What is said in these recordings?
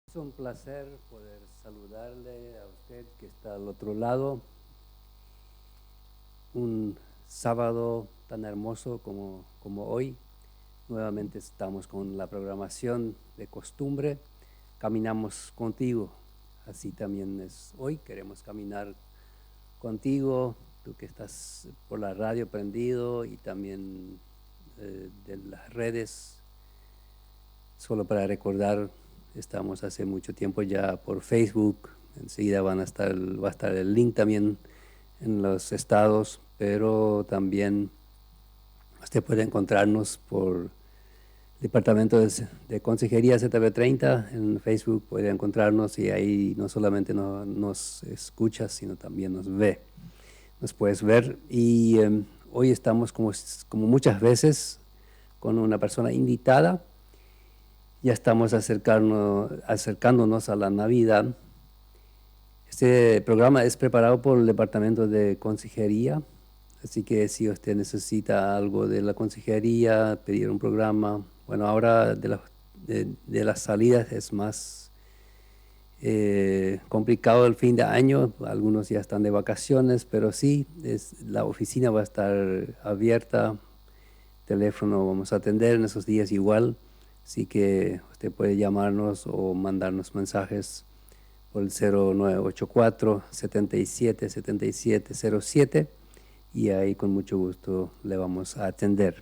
Es un placer poder saludarle a usted que está al otro lado. Un sábado tan hermoso como hoy. Nuevamente estamos con la programación de costumbre. Caminamos contigo. Así también es hoy. Queremos caminar contigo, tú que estás por la radio prendido y también de las redes. Solo para recordar, estamos hace mucho tiempo ya por Facebook. Enseguida va a estar el link también en los estados, pero también usted puede encontrarnos por Departamento de Consejería ZB30 en Facebook, puede encontrarnos y ahí no solamente nos escucha, sino también nos ve. Nos puedes ver y hoy estamos como muchas veces con una persona invitada. Ya estamos acercándonos a la Navidad. Este programa es preparado por el Departamento de Consejería, así que si usted necesita algo de la consejería, pedir un programa, bueno, ahora de las salidas es más complicado el fin de año, algunos ya están de vacaciones, pero sí, la oficina va a estar abierta, teléfono vamos a atender en esos días igual. Así que usted puede llamarnos o mandarnos mensajes por el 0984-777707 y ahí con mucho gusto le vamos a atender.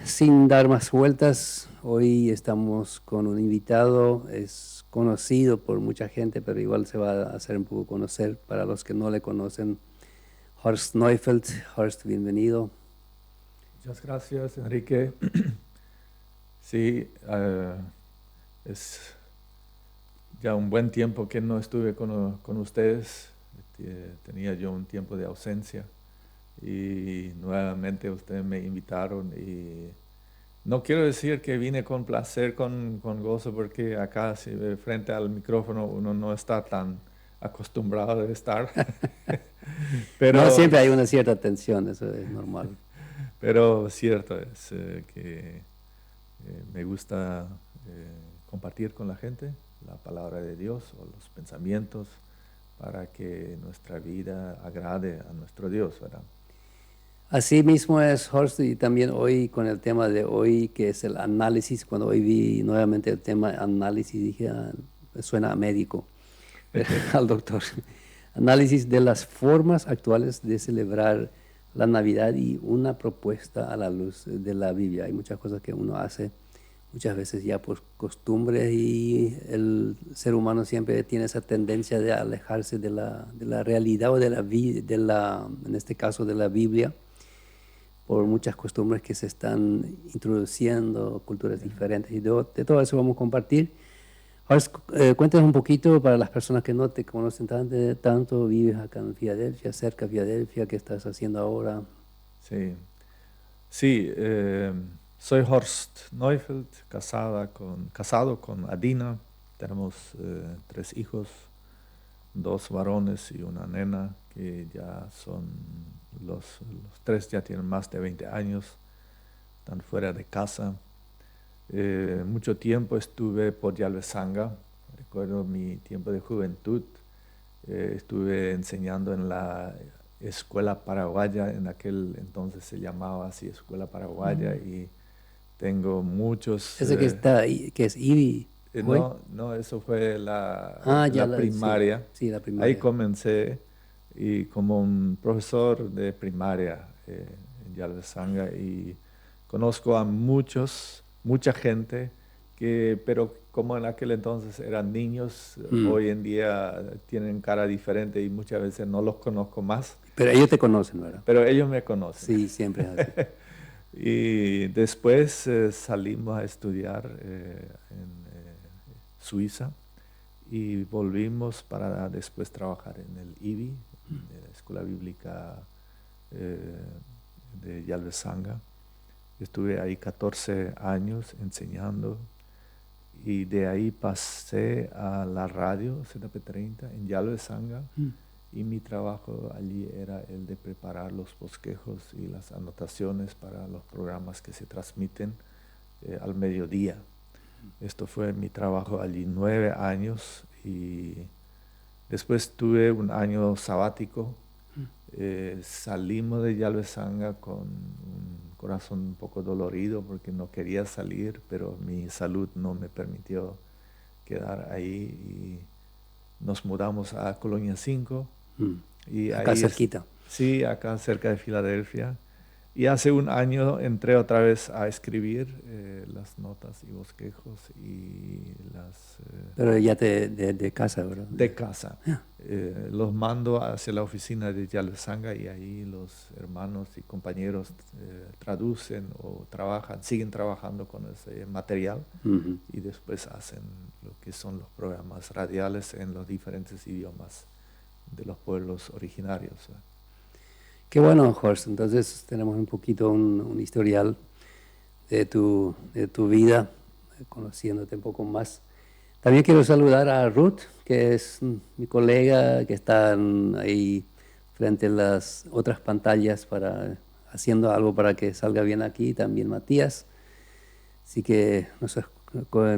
Sin dar más vueltas, hoy estamos con un invitado, es conocido por mucha gente, pero igual se va a hacer un poco conocer para los que no le conocen. Horst Neufeld. Horst, bienvenido. Muchas gracias, Enrique. Sí, es ya un buen tiempo que no estuve con ustedes. Tenía yo un tiempo de ausencia y nuevamente ustedes me invitaron y no quiero decir que vine con placer, con gozo, porque acá frente al micrófono uno no está tan acostumbrado de estar. No, Pero siempre hay una cierta tensión, eso es normal. Pero cierto es que me gusta compartir con la gente la palabra de Dios o los pensamientos para que nuestra vida agrade a nuestro Dios, ¿verdad? Así mismo es, Horst, y también hoy con el tema de hoy, que es el análisis. Cuando hoy vi nuevamente el tema análisis, dije, suena a médico, al doctor. Análisis de las formas actuales de celebrar la Navidad y una propuesta a la luz de la Biblia. Hay muchas cosas que uno hace muchas veces ya por costumbre y el ser humano siempre tiene esa tendencia de alejarse de la realidad o en este caso de la Biblia, por muchas costumbres que se están introduciendo, culturas diferentes, y de todo eso vamos a compartir. Ahora, cuéntanos un poquito para las personas que no te conocen tanto, vives acá en Filadelfia, cerca de Filadelfia, ¿qué estás haciendo ahora? Sí, sí, soy Horst Neufeld, casado con Adina. Tenemos 3 hijos, 2 varones y una nena, que ya son, los 3 ya tienen más de 20 años, están fuera de casa. Mucho tiempo estuve por Yalvesanga, recuerdo mi tiempo de juventud. Estuve enseñando en la escuela paraguaya, en aquel entonces se llamaba así, escuela paraguaya, y tengo muchos... Ese que está ahí, que es IBI, ¿fue? no, eso fue Ya la sí, primaria. sí, la Ahí primaria. comencé y como un profesor de primaria en Yalvesanga, y conozco a mucha gente pero como en aquel entonces eran niños, hoy en día tienen cara diferente y muchas veces no los conozco más, Pero ellos te conocen, ¿verdad? pero ellos me conocen. Sí, siempre es así. Y después salimos a estudiar en Suiza y volvimos para después trabajar en el IBI, en la Escuela Bíblica eh, de Yalvesanga. Estuve ahí 14 años enseñando y de ahí pasé a la radio ZP30 en Yalvesanga. Y mi trabajo allí era el de preparar los bosquejos y las anotaciones para los programas que se transmiten al mediodía. Esto fue mi trabajo allí 9 años y después tuve un año sabático. Salimos de Yalbezanga con un corazón un poco dolorido porque no quería salir, pero mi salud no me permitió quedar ahí y nos mudamos a Colonia 5 y Acá ahí cerquita. sí, acá cerca de Filadelfia. Y hace un año entré otra vez a escribir las notas y bosquejos y las Pero ya de casa, ¿verdad? de casa. Los mando hacia la oficina de Yalbezanga y ahí los hermanos y compañeros traducen o trabajan, siguen trabajando con ese material y después hacen lo que son los programas radiales en los diferentes idiomas de los pueblos originarios. Qué bueno, Horst. Entonces tenemos un poquito un historial de tu vida, conociéndote un poco más. También quiero saludar a Ruth, que es mi colega, que está ahí frente a las otras pantallas haciendo algo para que salga bien aquí. También Matías. Así que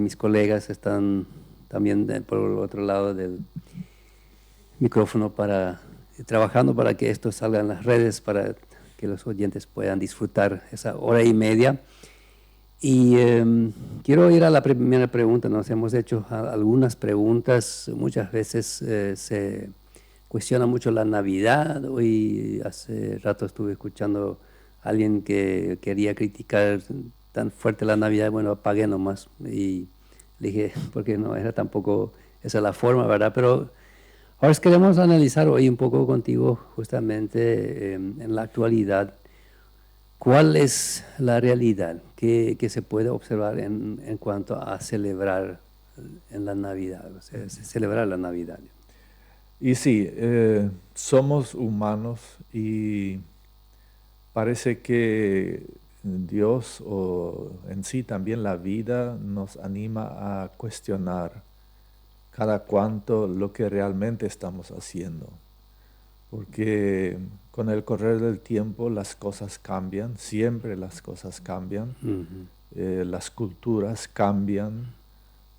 mis colegas están también por el otro lado del micrófono trabajando para que esto salga en las redes, para que los oyentes puedan disfrutar esa hora y media. Y quiero ir a la primera pregunta. Nos hemos hecho algunas preguntas. Muchas veces se cuestiona mucho la Navidad. Hoy hace rato estuve escuchando a alguien que quería criticar tan fuerte la Navidad. Bueno, apagué nomás y le dije, porque no era tampoco esa la forma, ¿verdad? Pero ahora queremos analizar hoy un poco contigo justamente en la actualidad. ¿Cuál es la realidad que se puede observar en cuanto a celebrar en la Navidad, o sea, celebrar la Navidad? Y sí, somos humanos y parece que Dios o en sí también la vida nos anima a cuestionar cada cuanto lo que realmente estamos haciendo. Porque con el correr del tiempo las cosas cambian, siempre las cosas cambian, las culturas cambian,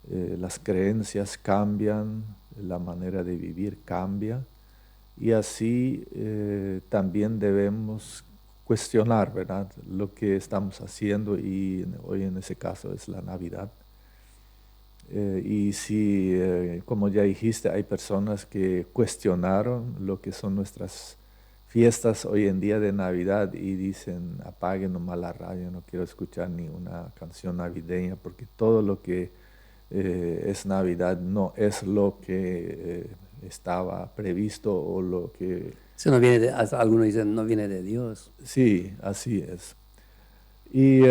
las creencias cambian, la manera de vivir cambia y así también debemos cuestionar, ¿verdad?, lo que estamos haciendo y hoy en ese caso es la Navidad. Y si, como ya dijiste, hay personas que cuestionaron lo que son nuestras fiestas hoy en día de Navidad y dicen, apaguen nomás la radio, no quiero escuchar ni una canción navideña porque todo lo que es Navidad no es lo que estaba previsto o lo que... Eso no viene algunos dicen, no viene de Dios. Sí, así es. Y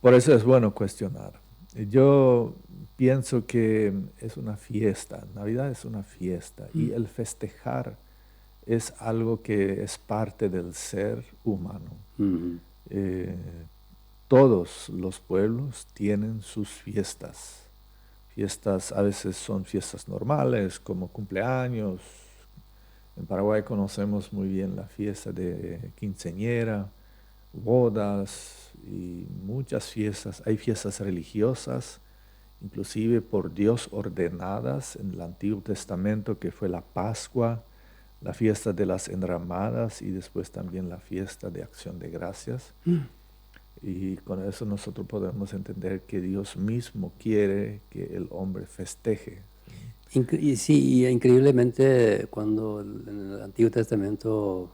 por eso es bueno cuestionar. Yo pienso que es una fiesta, Navidad es una fiesta y el festejar es algo que es parte del ser humano. Todos los pueblos tienen sus fiestas. Fiestas a veces son fiestas normales como cumpleaños. En Paraguay conocemos muy bien la fiesta de quinceañera, bodas y muchas fiestas. Hay fiestas religiosas, inclusive por Dios ordenadas en el Antiguo Testamento, que fue la Pascua, la fiesta de las enramadas y después también la fiesta de Acción de Gracias. Y con eso nosotros podemos entender que Dios mismo quiere que el hombre festeje. Sí, increíblemente cuando en el Antiguo Testamento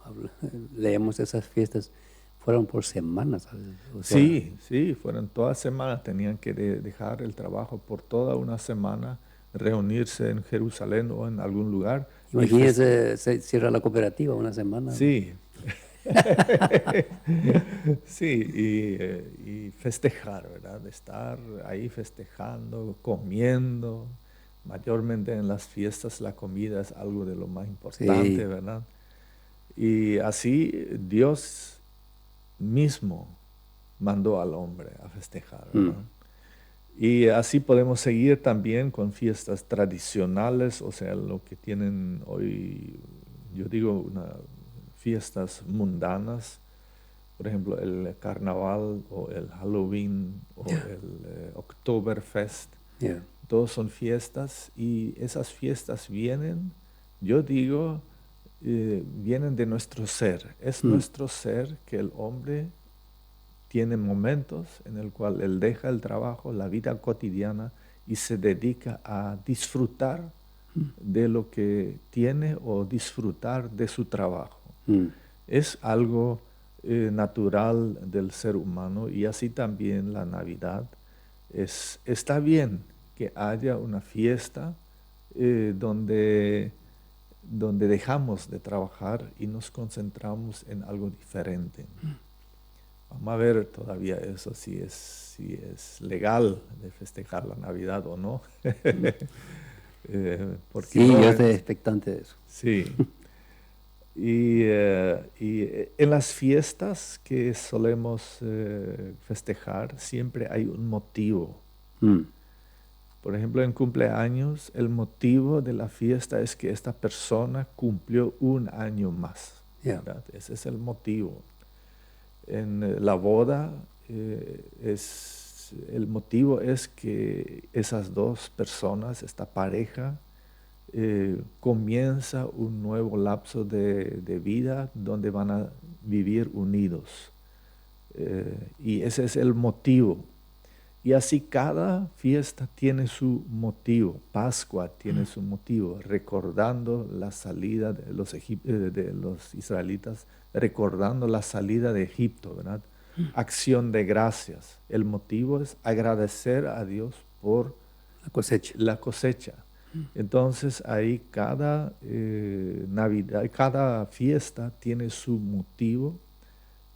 leemos esas fiestas, fueron por semanas. O sea, Sí, fueron todas semanas, tenían que dejar el trabajo por toda una semana, reunirse en Jerusalén o en algún lugar. imagínense, se cierra la cooperativa una semana. Sí, sí, y festejar, ¿verdad? Estar ahí festejando, comiendo. Mayormente en las fiestas la comida es algo de lo más importante, Sí. ¿verdad? Y así Dios mismo mandó al hombre a festejar, ¿verdad? Y así podemos seguir también con fiestas tradicionales, o sea, lo que tienen hoy, yo digo, fiestas mundanas, por ejemplo, el carnaval o el Halloween o el Oktoberfest. Yeah. Todos son fiestas y esas fiestas vienen, yo digo, vienen de nuestro ser. Es nuestro ser que el hombre tiene momentos en el cual él deja el trabajo, la vida cotidiana y se dedica a disfrutar de lo que tiene o disfrutar de su trabajo. Es algo natural del ser humano y así también la Navidad. Está bien que haya una fiesta donde dejamos de trabajar y nos concentramos en algo diferente. Vamos a ver todavía eso, si es legal de festejar la Navidad o no. Porque Sí, no yo es- estoy expectante de eso. Sí. Y en las fiestas que solemos festejar siempre hay un motivo. Mm. Por ejemplo, en cumpleaños, el motivo de la fiesta es que esta persona cumplió un año más. Yeah. ¿Verdad? Ese es el motivo. En la boda, el motivo es que esas dos personas, esta pareja, comienza un nuevo lapso de vida donde van a vivir unidos. Y ese es el motivo. Y así cada fiesta tiene su motivo. Pascua tiene su motivo, recordando la salida de los israelitas, recordando la salida de Egipto, ¿verdad? Acción de gracias. El motivo es agradecer a Dios por La cosecha. la cosecha. Entonces ahí cada Navidad, cada fiesta tiene su motivo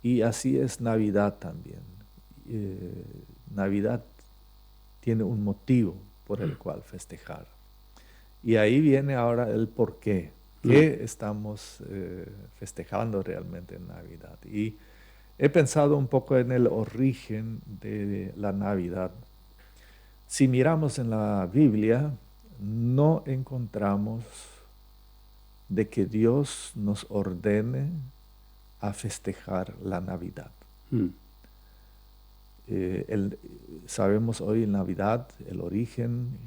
y así es Navidad también. Navidad tiene un motivo por el cual festejar. Y ahí viene ahora el por qué. ¿Qué estamos festejando realmente en Navidad? Y he pensado un poco en el origen de la Navidad. Si miramos en la Biblia, no encontramos de que Dios nos ordene a festejar la Navidad. Mm. Sabemos hoy en Navidad el origen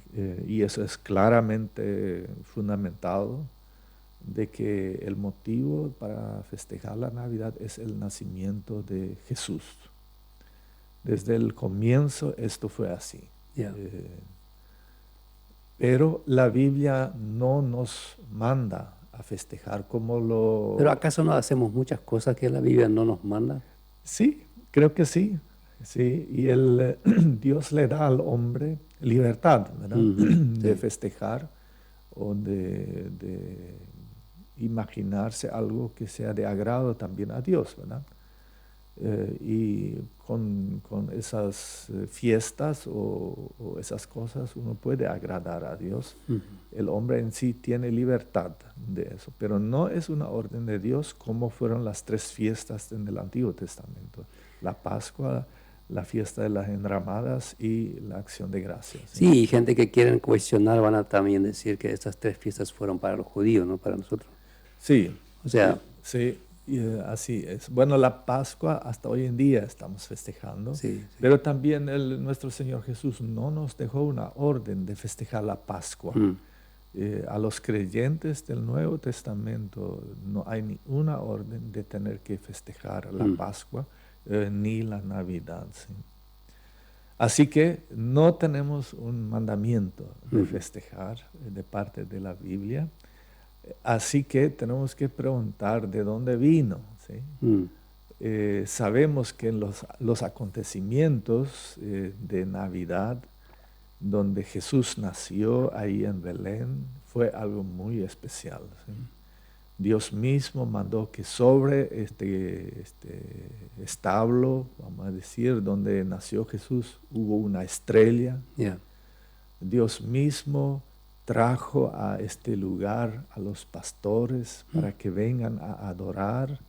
y eso es claramente fundamentado de que el motivo para festejar la Navidad es el nacimiento de Jesús. Desde el comienzo esto fue así. Yeah. Pero la Biblia no nos manda a festejar como lo... Pero ¿acaso no hacemos muchas cosas que la Biblia no nos manda? Sí, creo que sí. Sí, y Dios le da al hombre libertad, ¿verdad? De festejar o de imaginarse algo que sea de agrado también a Dios, ¿verdad? Y con esas fiestas o esas cosas uno puede agradar a Dios. El hombre en sí tiene libertad de eso, pero no es una orden de Dios como fueron las 3 fiestas en el Antiguo Testamento. La Pascua, la fiesta de las enramadas y la acción de gracias. Sí, y gente que quieren cuestionar van a también decir que estas 3 fiestas fueron para los judíos, no para nosotros. Sí. O sea, sí, y, así es. Bueno, la Pascua hasta hoy en día estamos festejando, sí. pero también nuestro Señor Jesús no nos dejó una orden de festejar la Pascua. A los creyentes del Nuevo Testamento no hay ni una orden de tener que festejar la Pascua ni la Navidad. ¿Sí? Así que no tenemos un mandamiento de festejar de parte de la Biblia. Así que tenemos que preguntar de dónde vino. ¿Sí? Sabemos que en los acontecimientos de Navidad, donde Jesús nació ahí en Belén, fue algo muy especial. ¿Sí? Dios mismo mandó que sobre este establo, vamos a decir, donde nació Jesús, hubo una estrella. Yeah. Dios mismo trajo a este lugar a los pastores para que vengan a adorar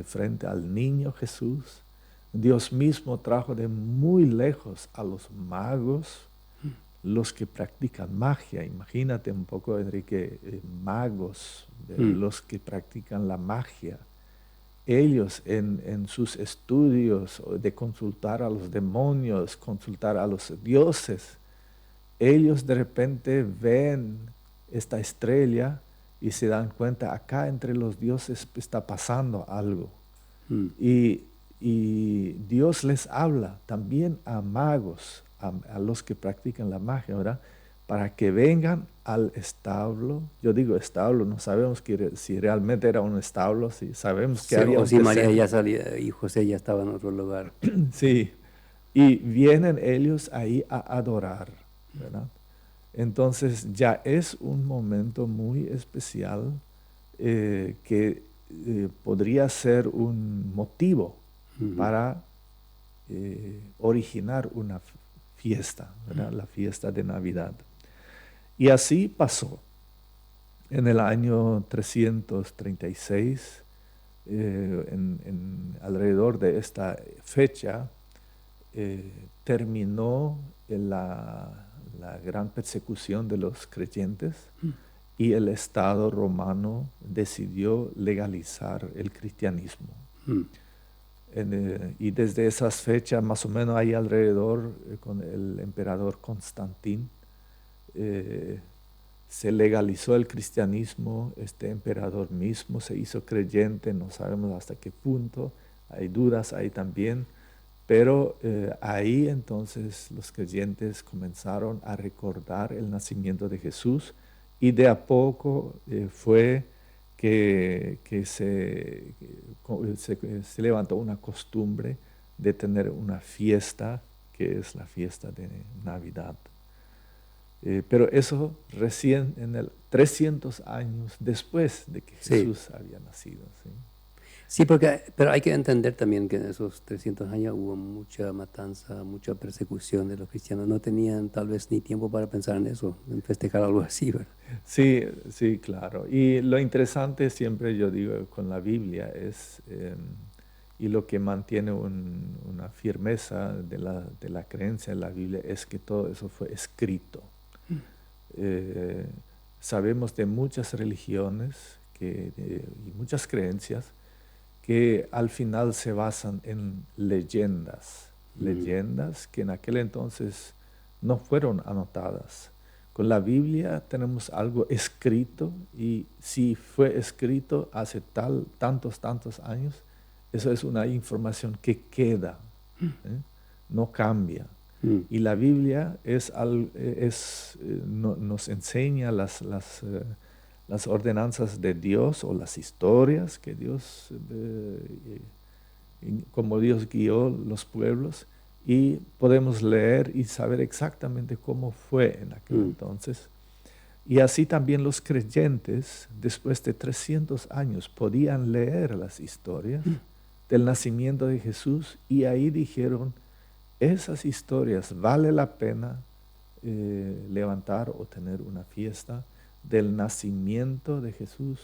frente al niño Jesús. Dios mismo trajo de muy lejos a los magos, los que practican magia. Imagínate un poco, Enrique, magos, los que practican la magia ellos en sus estudios de consultar a los demonios, consultar a los dioses, ellos de repente ven esta estrella y se dan cuenta, acá entre los dioses está pasando algo. Y Dios les habla también a magos, a los que practican la magia, ¿verdad? Para que vengan al establo. Yo digo establo, no sabemos si realmente era un establo, si sabemos que Sí, había o un si María pesebre. ya salía y José ya estaba en otro lugar. Sí, y vienen ellos ahí a adorar, ¿verdad? Entonces ya es un momento muy especial que podría ser un motivo para originar una fiesta, ¿verdad? La fiesta de Navidad. Y así pasó. En el año 336, alrededor de esta fecha, terminó la gran persecución de los creyentes y el Estado romano decidió legalizar el cristianismo. Y desde esas fechas, más o menos ahí alrededor, con el emperador Constantín, se legalizó el cristianismo. Este emperador mismo se hizo creyente, no sabemos hasta qué punto, hay dudas ahí también, pero ahí entonces los creyentes comenzaron a recordar el nacimiento de Jesús y de a poco fue que se levantó una costumbre de tener una fiesta que es la fiesta de Navidad. Pero eso recién en el 300 años después de que Jesús había nacido. ¿Sí? Sí, pero hay que entender también que en esos 300 años hubo mucha matanza, mucha persecución de los cristianos. No tenían tal vez ni tiempo para pensar en eso, en festejar algo así, ¿verdad? Sí, sí, claro. Y lo interesante siempre, yo digo, con la Biblia es, y lo que mantiene una firmeza de la creencia en la Biblia es que todo eso fue escrito. Sabemos de muchas religiones y muchas creencias que al final se basan en leyendas, leyendas que en aquel entonces no fueron anotadas. Con la Biblia tenemos algo escrito y si fue escrito hace tantos años, eso es una información que queda, no cambia. Y la Biblia nos enseña las ordenanzas de Dios o las historias que Dios, como Dios guió los pueblos, y podemos leer y saber exactamente cómo fue en aquel entonces. Y así también los creyentes, después de 300 años, podían leer las historias del nacimiento de Jesús y ahí dijeron, esas historias vale la pena levantar o tener una fiesta del nacimiento de Jesús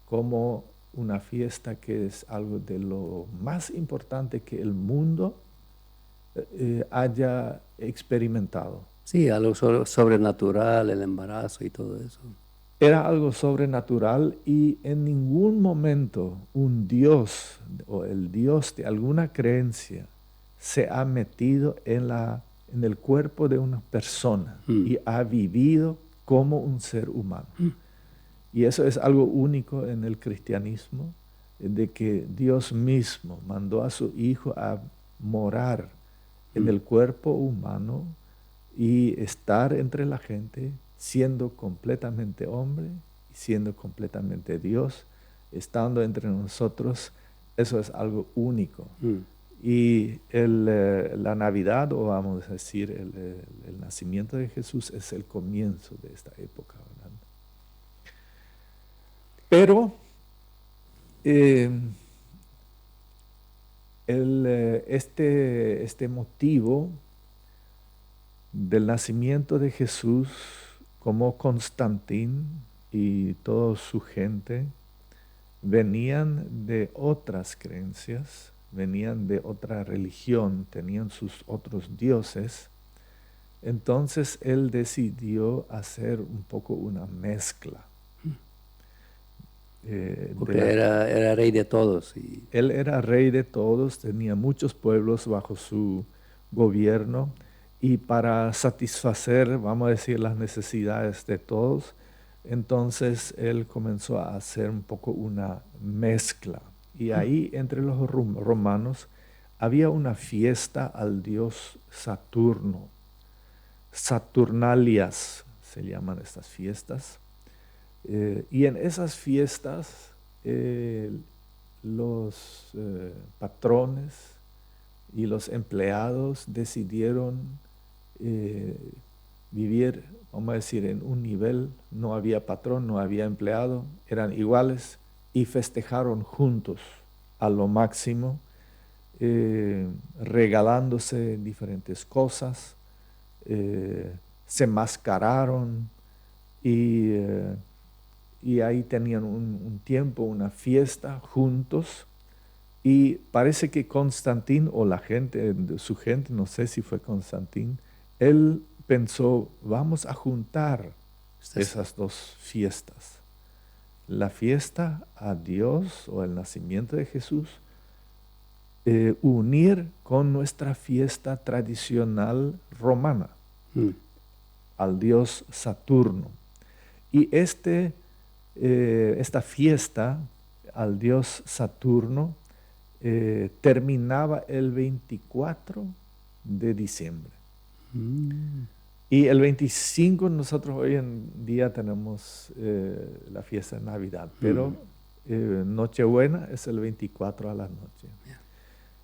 como una fiesta que es algo de lo más importante que el mundo haya experimentado. Sí, algo sobrenatural, el embarazo y todo eso. Era algo sobrenatural y en ningún momento un Dios o el Dios de alguna creencia se ha metido en el cuerpo de una persona y ha vivido como un ser humano. Y eso es algo único en el cristianismo, de que Dios mismo mandó a su Hijo a morar en el cuerpo humano y estar entre la gente siendo completamente hombre y siendo completamente Dios, estando entre nosotros. Eso es algo único. Y la Navidad, o vamos a decir, el nacimiento de Jesús es el comienzo de esta época, ¿verdad? Pero este motivo del nacimiento de Jesús, como Constantín y toda su gente venían de otras creencias, venían de otra religión, tenían sus otros dioses. Entonces él decidió hacer un poco una mezcla. Porque era rey de todos. Él era rey de todos, tenía muchos pueblos bajo su gobierno y para satisfacer, vamos a decir, las necesidades de todos, entonces él comenzó a hacer un poco una mezcla. Y ahí entre los romanos había una fiesta al dios Saturno. Saturnalias se llaman estas fiestas. Y en esas fiestas los patrones y los empleados decidieron vivir, vamos a decir, en un nivel. No había patrón, no había empleado, eran iguales y festejaron juntos a lo máximo, regalándose diferentes cosas, se mascararon y ahí tenían un tiempo, una fiesta juntos. Y parece que Constantín o la gente, su gente, no sé si fue Constantín, él pensó, vamos a juntar esas dos fiestas. La fiesta a Dios o el nacimiento de Jesús, unir con nuestra fiesta tradicional romana, al dios Saturno. Y esta fiesta al dios Saturno terminaba el 24 de diciembre. Y el 25 nosotros hoy en día tenemos la fiesta de Navidad, pero Nochebuena es el 24 a la noche. Yeah.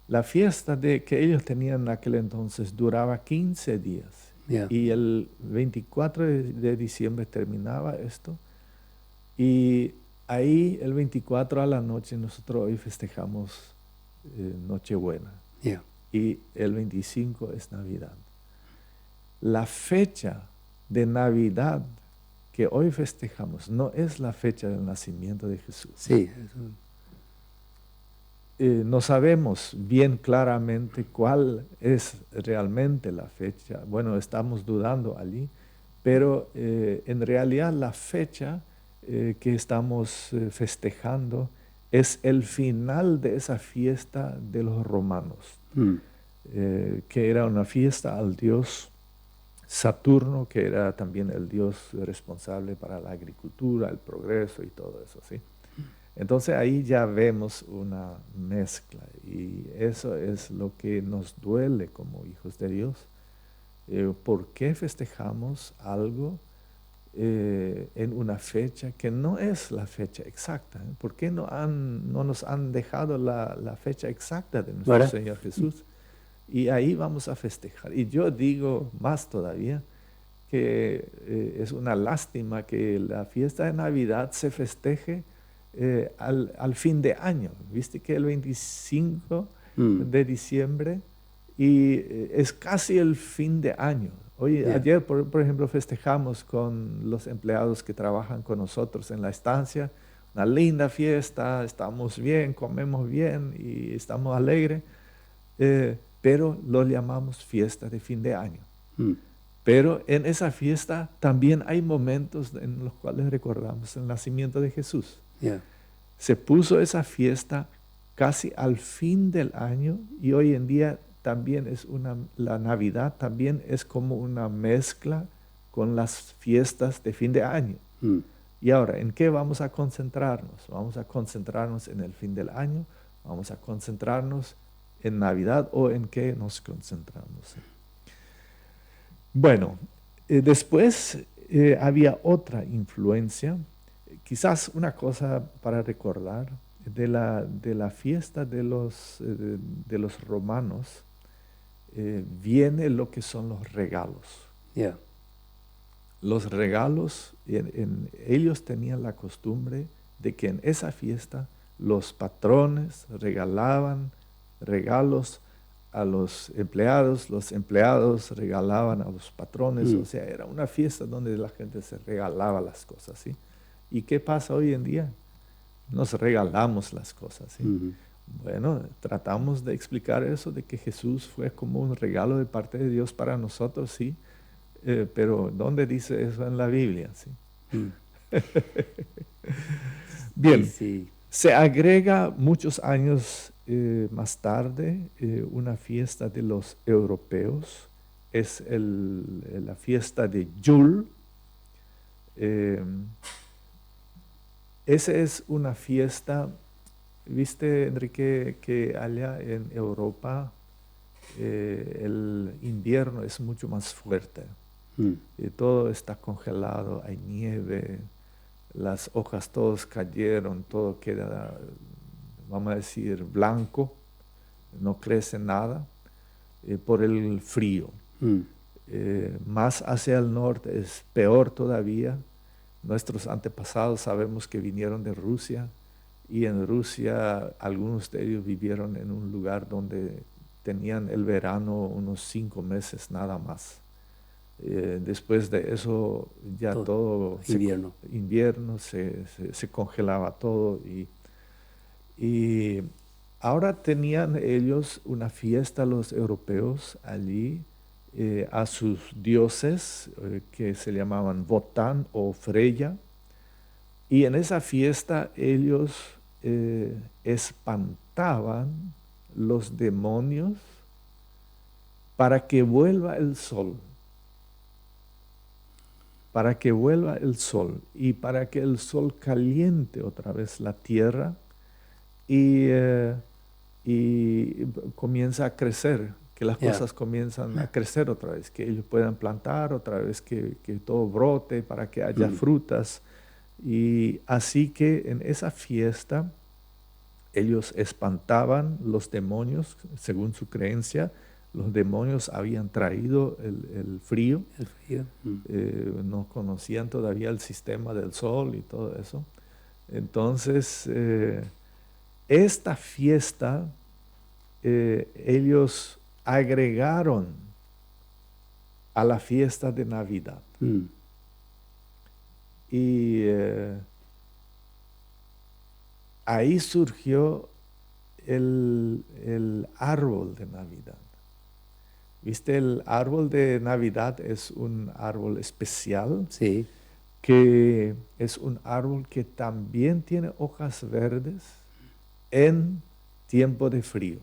La fiesta que ellos tenían en aquel entonces duraba 15 días. Yeah. Y el 24 de diciembre terminaba esto. Y ahí el 24 a la noche nosotros hoy festejamos Nochebuena. Yeah. Y el 25 es Navidad. La fecha de Navidad que hoy festejamos no es la fecha del nacimiento de Jesús. Sí, no sabemos bien claramente cuál es realmente la fecha. Bueno, estamos dudando allí, pero en realidad la fecha que estamos festejando es el final de esa fiesta de los romanos, que era una fiesta al dios Saturno, que era también el dios responsable para la agricultura, el progreso y todo eso, ¿sí? Entonces ahí ya vemos una mezcla y eso es lo que nos duele como hijos de Dios. ¿Por qué festejamos algo en una fecha que no es la fecha exacta? ¿Por qué no nos han dejado la fecha exacta de nuestro Señor Jesús? Y ahí vamos a festejar. Y yo digo más todavía que es una lástima que la fiesta de Navidad se festeje al fin de año. Viste que el 25 de diciembre y es casi el fin de año. Ayer, por ejemplo, festejamos con los empleados que trabajan con nosotros en la estancia. Una linda fiesta, estamos bien, comemos bien y estamos alegres. Pero lo llamamos fiesta de fin de año. Pero en esa fiesta también hay momentos en los cuales recordamos el nacimiento de Jesús. Yeah. Se puso esa fiesta casi al fin del año y hoy en día también la Navidad también es como una mezcla con las fiestas de fin de año. Y ahora, ¿en qué vamos a concentrarnos? Vamos a concentrarnos en el fin del año, vamos a concentrarnos en Navidad o en qué nos concentramos. Bueno, después había otra influencia, quizás una cosa para recordar de la fiesta de los romanos, viene lo que son los regalos. Yeah. Los regalos, ellos tenían la costumbre de que en esa fiesta los patrones regalaban regalos a los empleados regalaban a los patrones, o sea, era una fiesta donde la gente se regalaba las cosas, ¿sí? ¿Y qué pasa hoy en día? Nos regalamos las cosas, ¿sí? Bueno, tratamos de explicar eso, de que Jesús fue como un regalo de parte de Dios para nosotros, sí, pero ¿dónde dice eso en la Biblia? ¿Sí? Bien, sí. se agrega muchos años más tarde una fiesta de los europeos, es la fiesta de Yule. Esa es una fiesta, viste, Enrique, que allá en Europa el invierno es mucho más fuerte. Todo está congelado, hay nieve, las hojas todas cayeron, todo queda, vamos a decir, blanco, no crece nada por el frío. Más hacia el norte es peor todavía. Nuestros antepasados sabemos que vinieron de Rusia y en Rusia algunos de ellos vivieron en un lugar donde tenían el verano unos 5 meses nada más. Después de eso ya todo invierno se congelaba todo y ahora tenían ellos una fiesta los europeos allí a sus dioses que se llamaban Wotan o Freya, y en esa fiesta ellos espantaban los demonios para que vuelva el sol. Para que vuelva el sol y para que el sol caliente otra vez la tierra y comienza a crecer, que las cosas comienzan a crecer otra vez, que ellos puedan plantar otra vez, que todo brote para que haya frutas. Y así que en esa fiesta ellos espantaban los demonios, según su creencia. Los demonios habían traído el frío. No conocían todavía el sistema del sol y todo eso. Entonces, esta fiesta ellos agregaron a la fiesta de Navidad. Y ahí surgió el árbol de Navidad. ¿Viste? El árbol de Navidad es un árbol especial. Sí. Que es un árbol que también tiene hojas verdes en tiempo de frío.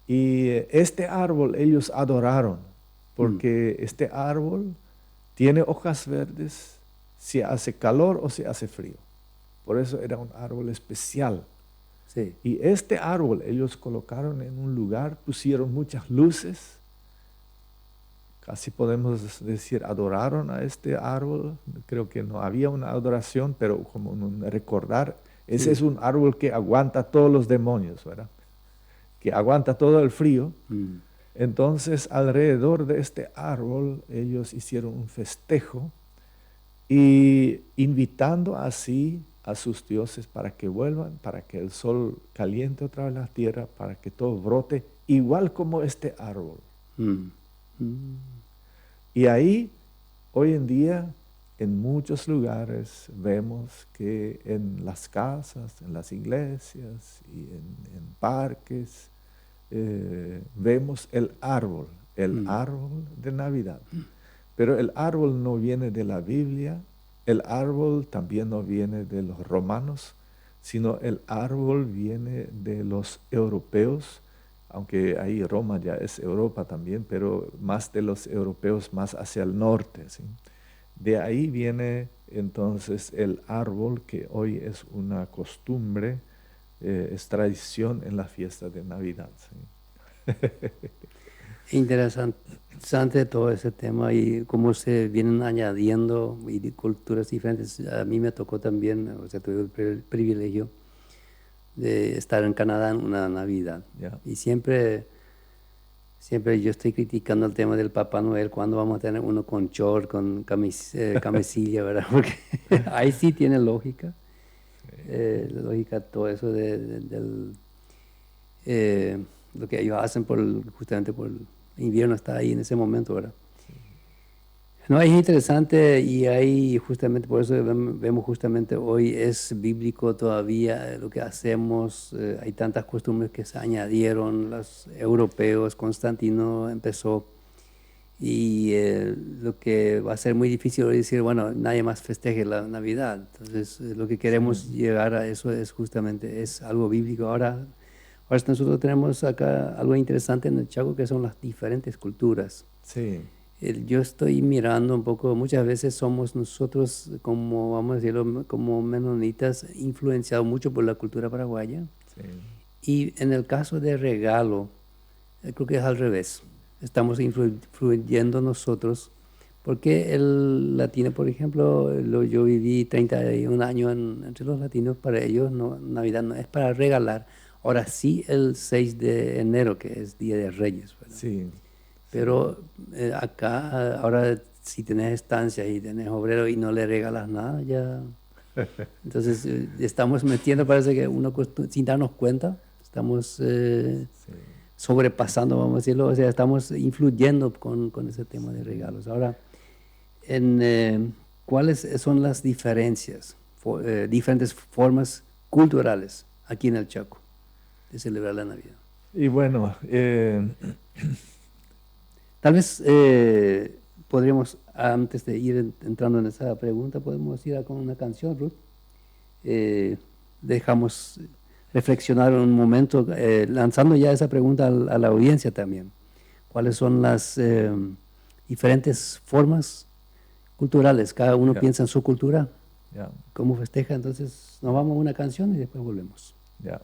Y este árbol ellos adoraron porque este árbol tiene hojas verdes si hace calor o si hace frío. Por eso era un árbol especial. Sí. Y este árbol ellos colocaron en un lugar, pusieron muchas luces. Casi podemos decir, adoraron a este árbol. Creo que no había una adoración, pero como un recordar. Ese es un árbol que aguanta todos los demonios, ¿verdad? Que aguanta todo el frío. Entonces, alrededor de este árbol, ellos hicieron un festejo y invitando así a sus dioses para que vuelvan, para que el sol caliente otra vez la tierra, para que todo brote, igual como este árbol. Y ahí, hoy en día, en muchos lugares vemos que en las casas, en las iglesias y en parques, vemos el árbol de Navidad. Pero el árbol no viene de la Biblia, el árbol también no viene de los romanos, sino el árbol viene de los europeos, aunque ahí Roma ya es Europa también, pero más de los europeos, más hacia el norte, ¿sí? De ahí viene entonces el árbol que hoy es una costumbre, es tradición en la fiesta de Navidad, ¿sí? Interesante todo ese tema y cómo se vienen añadiendo y de culturas diferentes. A mí me tocó también, o sea, tuve el privilegio de estar en Canadá en una Navidad. Y siempre yo estoy criticando el tema del Papá Noel, cuando vamos a tener uno con short, con camisilla, ¿verdad? Porque ahí sí tiene lógica. Lógica todo eso lo que ellos hacen justamente por el invierno está ahí en ese momento, ¿verdad? No, es interesante y ahí justamente por eso vemos justamente hoy es bíblico todavía lo que hacemos. Hay tantas costumbres que se añadieron, los europeos, Constantino empezó Y lo que va a ser muy difícil es decir, bueno, nadie más festeje la Navidad. Entonces, lo que queremos Sí, llegar a eso es justamente, es algo bíblico. Ahora nosotros tenemos acá algo interesante en el Chaco que son las diferentes culturas. sí, Yo estoy mirando un poco, muchas veces somos nosotros, como vamos a decirlo, como menonitas, influenciados mucho por la cultura paraguaya. sí, Y en el caso de regalo, creo que es al revés. Estamos influyendo nosotros, porque el latino, por ejemplo, yo viví 31 años entre los latinos, para ellos no, Navidad no es para regalar. Ahora sí, el 6 de enero, que es Día de Reyes, ¿verdad? sí, sí. Pero acá, ahora si tenés estancia y tenés obrero y no le regalas nada, ya... Entonces, estamos metiendo, parece que uno sin darnos cuenta, estamos Sí, sobrepasando, vamos a decirlo, o sea, estamos influyendo con ese tema de regalos. Ahora, ¿cuáles son las diferencias, diferentes formas culturales aquí en el Chaco de celebrar la Navidad? y bueno, Tal vez podríamos, antes de ir entrando en esa pregunta, podemos ir con una canción, Ruth. Eh, Dejamos reflexionar un momento, lanzando ya esa pregunta a la audiencia también. ¿Cuáles son las diferentes formas culturales? Cada uno ya, piensa en su cultura, ya, cómo festeja. Entonces nos vamos a una canción y después volvemos. ya.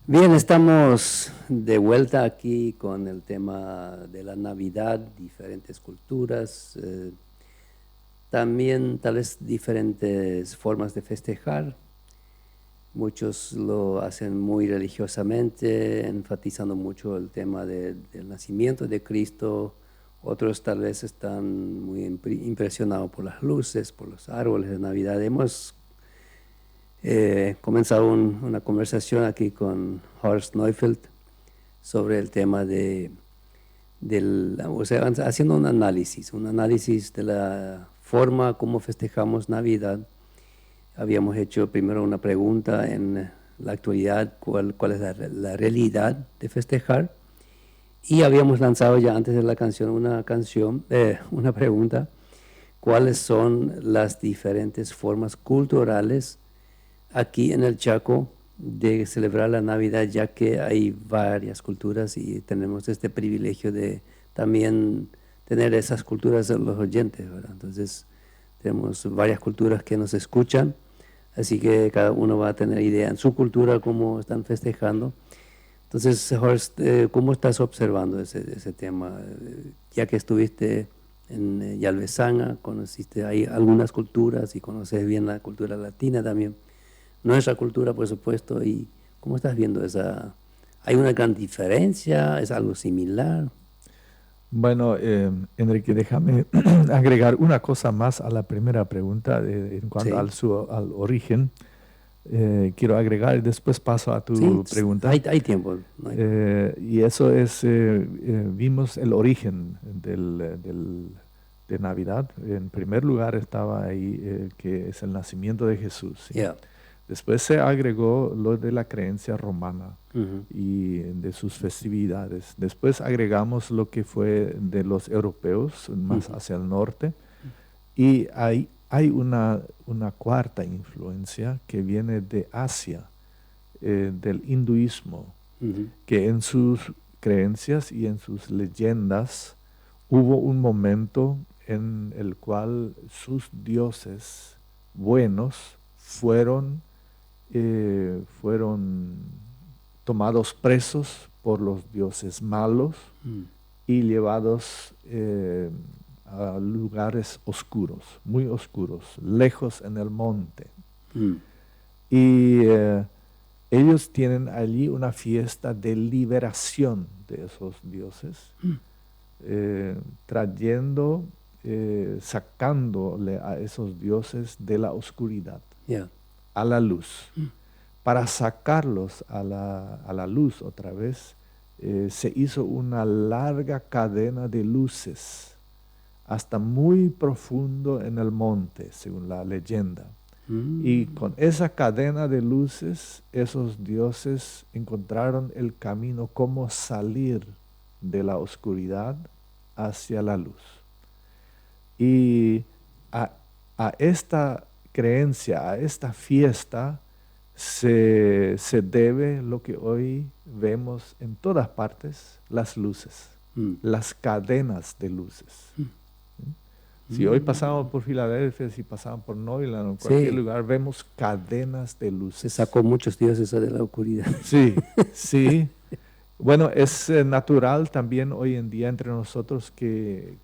Bien, estamos de vuelta aquí con el tema de la Navidad, diferentes culturas, también tal vez diferentes formas de festejar. Muchos lo hacen muy religiosamente, enfatizando mucho el tema del nacimiento de Cristo. Otros tal vez están muy impresionados por las luces, por los árboles de Navidad. Hemos comenzado una conversación aquí con Horst Neufeld sobre el tema o sea, haciendo un análisis de la forma como festejamos Navidad. Habíamos hecho primero una pregunta en la actualidad, cuál es la realidad de festejar. Y habíamos lanzado ya antes de la canción una pregunta, ¿cuáles son las diferentes formas culturales aquí en el Chaco de celebrar la Navidad, ya que hay varias culturas y tenemos este privilegio de también tener esas culturas en los oyentes, ¿verdad? Entonces, tenemos varias culturas que nos escuchan, así que cada uno va a tener idea en su cultura cómo están festejando. Entonces, Horst, ¿cómo estás observando ese tema? Ya que estuviste en Yalvesanga, conociste ahí algunas culturas y conoces bien la cultura latina también, nuestra cultura, por supuesto, y ¿cómo estás viendo esa? ¿Hay una gran diferencia? ¿Es algo similar? Bueno, Enrique, déjame agregar una cosa más a la primera pregunta en cuanto Sí, al origen. Quiero agregar y después paso a sí, tu pregunta. hay tiempo. No hay- Y eso es, vimos el origen de Navidad. En primer lugar estaba ahí, que es el nacimiento de Jesús, ¿sí? Yeah. Después se agregó lo de la creencia romana Ujú, y de sus festividades. Después agregamos lo que fue de los europeos más ujú, hacia el norte. Y hay una cuarta influencia que viene de Asia, del hinduismo, ujú, que en sus creencias y en sus leyendas hubo un momento en el cual sus dioses buenos fueron tomados presos por los dioses malos mm, y llevados a lugares oscuros, muy oscuros, lejos en el monte. mm, Y ellos tienen allí una fiesta de liberación de esos dioses, trayendo, sacándole a esos dioses de la oscuridad yeah, a la luz. Para sacarlos a la luz otra vez, se hizo una larga cadena de luces hasta muy profundo en el monte, según la leyenda. Y mm, con esa cadena de luces, esos dioses encontraron el camino cómo salir de la oscuridad hacia la luz. Y a esta creencia, a esta fiesta, se debe lo que hoy vemos en todas partes, las luces, las cadenas de luces. Si hoy pasamos por Filadelfia, si pasamos por Neuland o en cualquier lugar, vemos cadenas de luces. Se sacó muchos dioses de la oscuridad. Sí, sí. Bueno, es natural también hoy en día entre nosotros que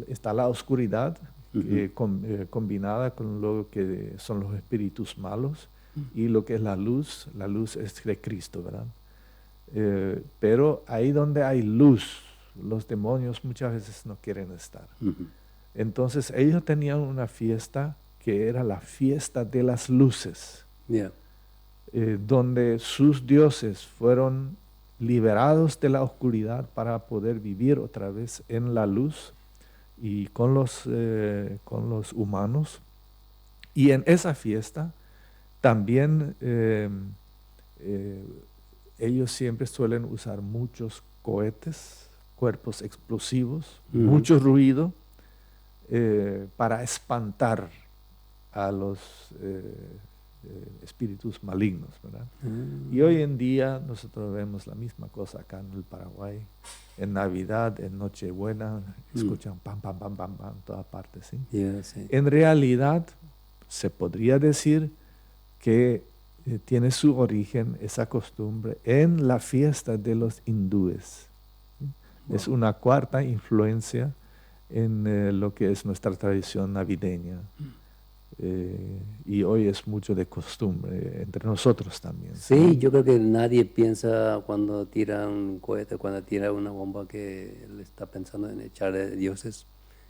está la oscuridad combinada con lo que son los espíritus malos y lo que es la luz es de Cristo, ¿verdad? Pero ahí donde hay luz, los demonios muchas veces no quieren estar. Entonces ellos tenían una fiesta que era la fiesta de las luces, donde sus dioses fueron liberados de la oscuridad para poder vivir otra vez en la luz y con los humanos. Y en esa fiesta también ellos siempre suelen usar muchos cohetes, cuerpos explosivos, mucho ruido para espantar a los espíritus malignos, ¿verdad? Y hoy en día nosotros vemos la misma cosa acá en el Paraguay. En Navidad, en Nochebuena, escuchan pam, pam, pam, pam, pam, en todas partes, ¿sí? Sí. En realidad, se podría decir que tiene su origen esa costumbre en la fiesta de los hindúes. Es una cuarta influencia en lo que es nuestra tradición navideña. Y hoy es mucho de costumbre entre nosotros también. Sí, yo creo que nadie piensa cuando tira un cohete, cuando tira una bomba, que él está pensando en echar de dioses.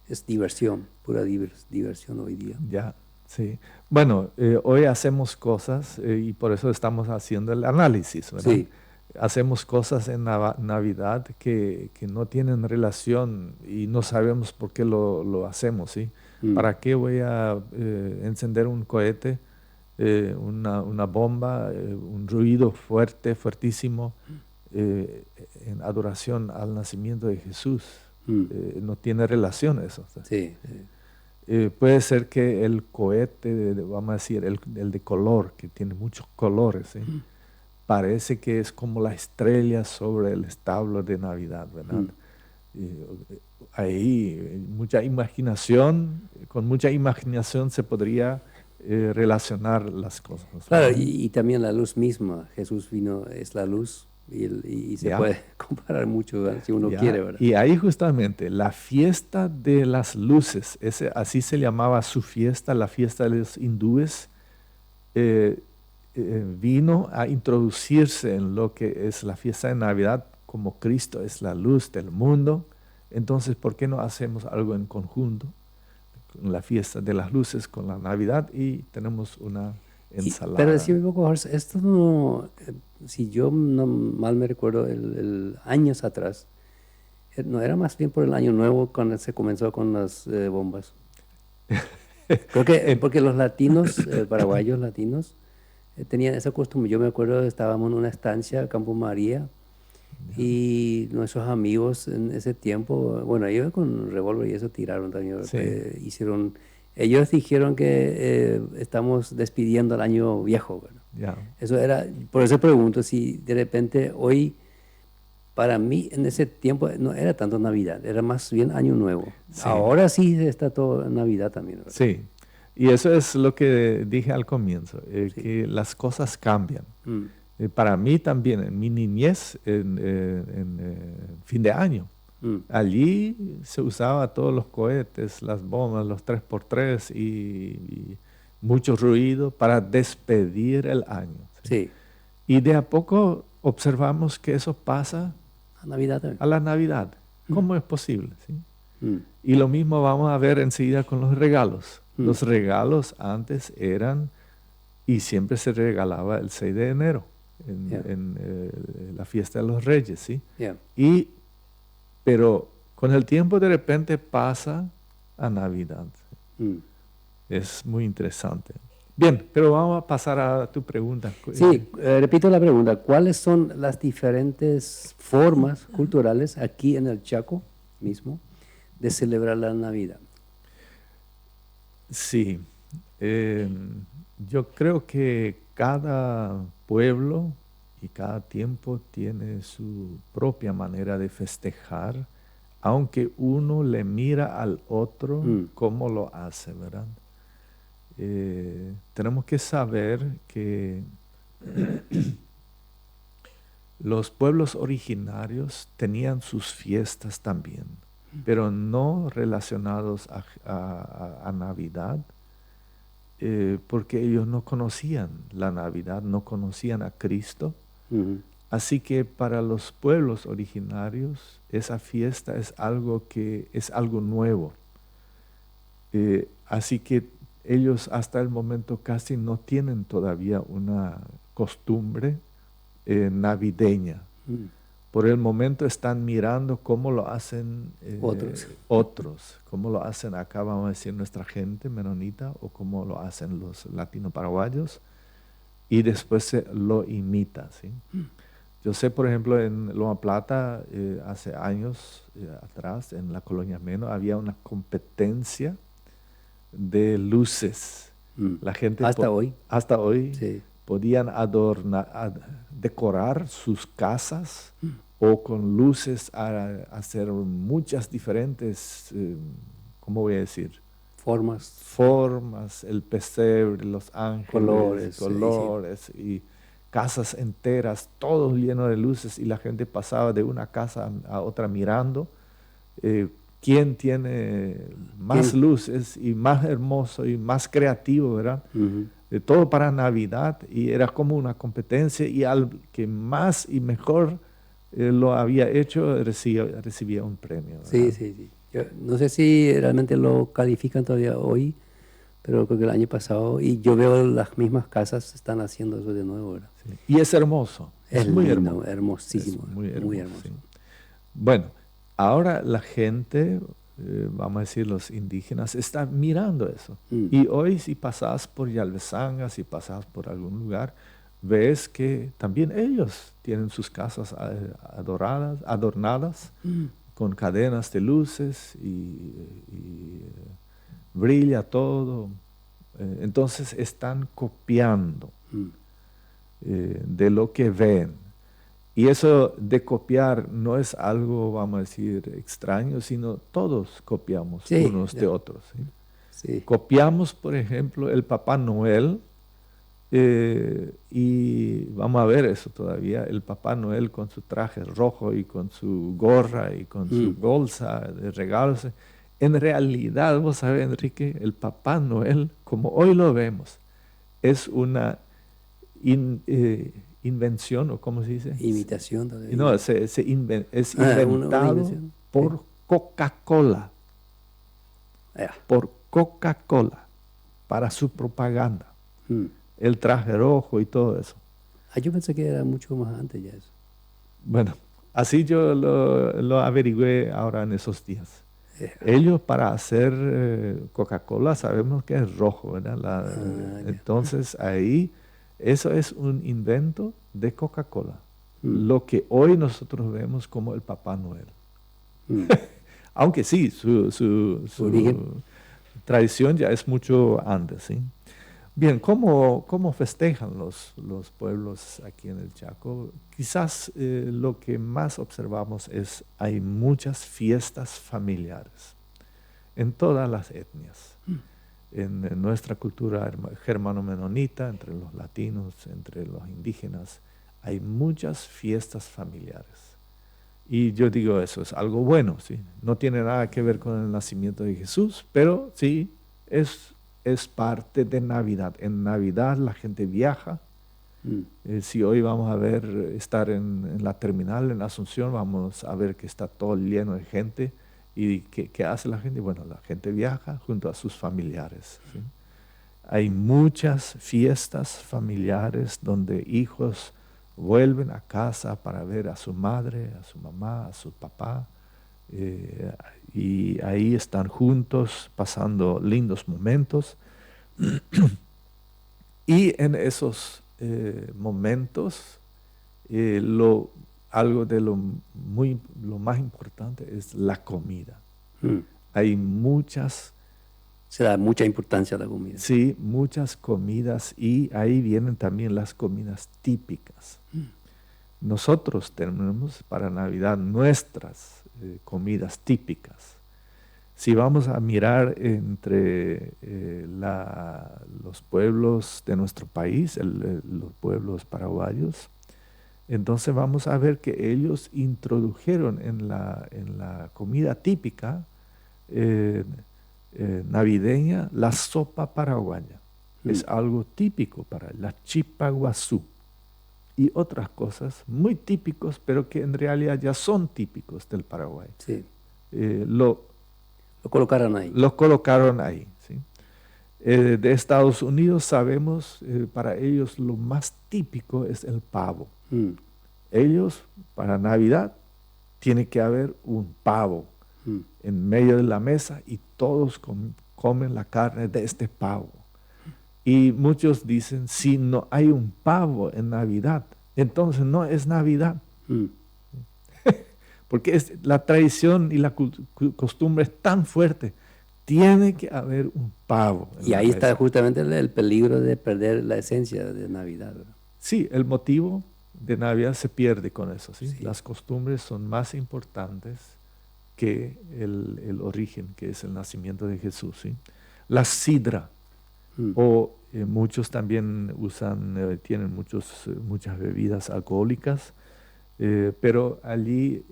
Es diversión, pura diversión hoy día. Ya, sí. Bueno, hoy hacemos cosas y por eso estamos haciendo el análisis, ¿verdad? Sí. Hacemos cosas en Navidad que no tienen relación y no sabemos por qué lo hacemos, ¿sí? ¿Para qué voy a encender un cohete, una bomba, un ruido fuerte, fuertísimo, en adoración al nacimiento de Jesús? No tiene relación eso. Sí. Puede ser que el cohete, vamos a decir, el de color, que tiene muchos colores, ¿sí? Parece que es como la estrella sobre el establo de Navidad, ¿verdad? Ahí mucha imaginación, con mucha imaginación se podría relacionar las cosas. Claro, y también la luz misma. Jesús vino, es la luz, y se puede comparar mucho, ¿verdad? Si uno quiere, ¿verdad? Y ahí justamente la fiesta de las luces, así se llamaba su fiesta, la fiesta de los hindúes, vino a introducirse en lo que es la fiesta de Navidad, como Cristo es la luz del mundo. Entonces, ¿por qué no hacemos algo en conjunto? Con la fiesta de las luces, con la Navidad, y tenemos una ensalada. Pero decime un poco, Jorge, esto no, si yo no mal me recuerdo, años atrás, no era más bien por el Año Nuevo cuando se comenzó con las bombas. Creo que porque los latinos, paraguayos latinos, tenían esa costumbre. Yo me acuerdo, estábamos en una estancia, Campo María, y nuestros amigos en ese tiempo, bueno, ellos con revólver y eso tiraron también, sí. Ellos dijeron que estamos despidiendo el año viejo. Bueno. Eso era, por eso pregunto si de repente hoy, para mí en ese tiempo no era tanto Navidad, era más bien Año Nuevo. Sí. Ahora sí está todo Navidad también, ¿verdad? Sí. Y eso es lo que dije al comienzo, que las cosas cambian. Para mí también, en mi niñez, en fin de año, allí se usaba todos los cohetes, las bombas, los 3x3 y mucho ruido para despedir el año. Sí. Y de a poco observamos que eso pasa a la Navidad. ¿Cómo es posible? ¿Sí? Y lo mismo vamos a ver enseguida con los regalos. Los regalos antes eran, y siempre se regalaba el 6 de enero, en la fiesta de los Reyes, ¿sí? Pero con el tiempo de repente pasa a Navidad. Es muy interesante. Bien, pero vamos a pasar a tu pregunta. Sí, repito la pregunta. ¿Cuáles son las diferentes formas culturales aquí en el Chaco mismo de celebrar la Navidad? Sí, eh, yo creo que cada pueblo y cada tiempo tiene su propia manera de festejar, aunque uno le mira al otro Mm, cómo lo hace, ¿verdad? Tenemos que saber que los pueblos originarios tenían sus fiestas también, pero no relacionados a Navidad, porque ellos no conocían la Navidad, no conocían a Cristo. ujú, Así que para los pueblos originarios esa fiesta es algo que es algo nuevo. Así que ellos hasta el momento casi no tienen todavía una costumbre navideña. mm. Por el momento están mirando cómo lo hacen Otros. otros, cómo lo hacen acá, vamos a decir, nuestra gente menonita, o cómo lo hacen los latino-paraguayos, y después se lo imita, ¿sí? Yo sé, por ejemplo, en Loma Plata, hace años atrás, en la colonia Meno, había una competencia de luces. Mm. La gente Hasta hoy. hasta hoy Sí. podían decorar sus casas o con luces hacer muchas diferentes, ¿cómo voy a decir? Formas, Formas, el pesebre, los ángeles, colores. Sí, sí. colores y casas enteras, todo lleno de luces y la gente pasaba de una casa a otra mirando quién tiene más ¿Quién? luces y más hermoso y más creativo, ¿verdad? Ujú. De todo para Navidad y era como una competencia y al que más y mejor lo había hecho recibía un premio, Sí, ¿verdad? sí, sí. Yo no sé si realmente lo califican todavía hoy, pero creo que el año pasado, y yo veo las mismas casas están haciendo eso de nuevo, ¿verdad? Sí. Y es hermoso, Es es muy lindo, hermoso, es hermosísimo, muy muy hermoso, sí. hermoso. Bueno, ahora la gente, vamos a decir los indígenas, están mirando eso. Mm, Y hoy si pasas por Yalvesanga, si pasas por algún lugar, ves que también ellos tienen sus casas adornadas mm, con cadenas de luces brilla todo. Entonces están copiando mm. de lo que ven. Y eso de copiar no es algo, vamos a decir, extraño, sino todos copiamos Sí, unos de ya, otros, ¿sí? sí. Copiamos, por ejemplo, el Papá Noel, y vamos a ver eso todavía, el Papá Noel con su traje rojo y con su gorra y con su Mm, bolsa de regalos. En realidad, vos sabés, Enrique, el Papá Noel, como hoy lo vemos, es una invención, o cómo se dice. imitación. No, es Una inventado invención. Sí. por Coca-Cola, Ya. para su propaganda. Mm. El traje rojo y todo eso. Ah, yo pensé que era mucho más antes ya eso. Bueno, así yo lo averigüé ahora en esos días. Ya. Ellos para hacer Coca-Cola sabemos que es rojo, ¿verdad? Ah, ya. Entonces ahí, eso es un invento de Coca-Cola. Mm, Lo que hoy nosotros vemos como el Papá Noel. mm. Aunque sí, Su origen. su tradición ya es mucho antes, ¿sí? Bien, ¿cómo festejan los pueblos aquí en el Chaco? Quizás lo que más observamos es hay muchas fiestas familiares en todas las etnias. En nuestra cultura germano-menonita, entre los latinos, entre los indígenas, hay muchas fiestas familiares. Y yo digo, eso es algo bueno, ¿sí? No tiene nada que ver con el nacimiento de Jesús, pero sí es parte de Navidad. En Navidad la gente viaja. Mm, Si hoy vamos a ver, estar en la terminal en Asunción, vamos a ver que está todo lleno de gente. ¿Y qué hace la gente? Bueno, la gente viaja junto a sus familiares, ¿sí? Hay muchas fiestas familiares donde hijos vuelven a casa para ver a su madre, a su mamá, a su papá, eh, y ahí están juntos pasando lindos momentos. Y en esos momentos, algo de lo más importante es la comida. Hay se da mucha importancia a la comida. Sí, muchas comidas, y ahí vienen también las comidas típicas. Nosotros tenemos para Navidad nuestras comidas típicas. Si vamos a mirar entre los pueblos de nuestro país, los pueblos paraguayos, entonces vamos a ver que ellos introdujeron en la comida típica navideña la sopa paraguaya. Es algo típico para la chipa guazú y otras cosas muy típicos, pero que en realidad ya son típicos del Paraguay. Sí. Lo colocaron ahí. Los colocaron ahí. ¿Sí? De Estados Unidos sabemos, para ellos lo más típico es el pavo. Ellos, para Navidad, tiene que haber un pavo en medio de la mesa y todos comen la carne de este pavo. Y muchos dicen, si no hay un pavo en Navidad, entonces no es Navidad. Porque la tradición y la costumbre es tan fuerte. Tiene que haber un pavo. Y ahí está justamente el peligro de perder la esencia de Navidad, ¿verdad? Sí, el motivo de Navidad se pierde con eso. ¿sí? Sí. Las costumbres son más importantes que el origen, que es el nacimiento de Jesús. ¿sí? La sidra, o muchos también tienen muchas bebidas alcohólicas, pero allí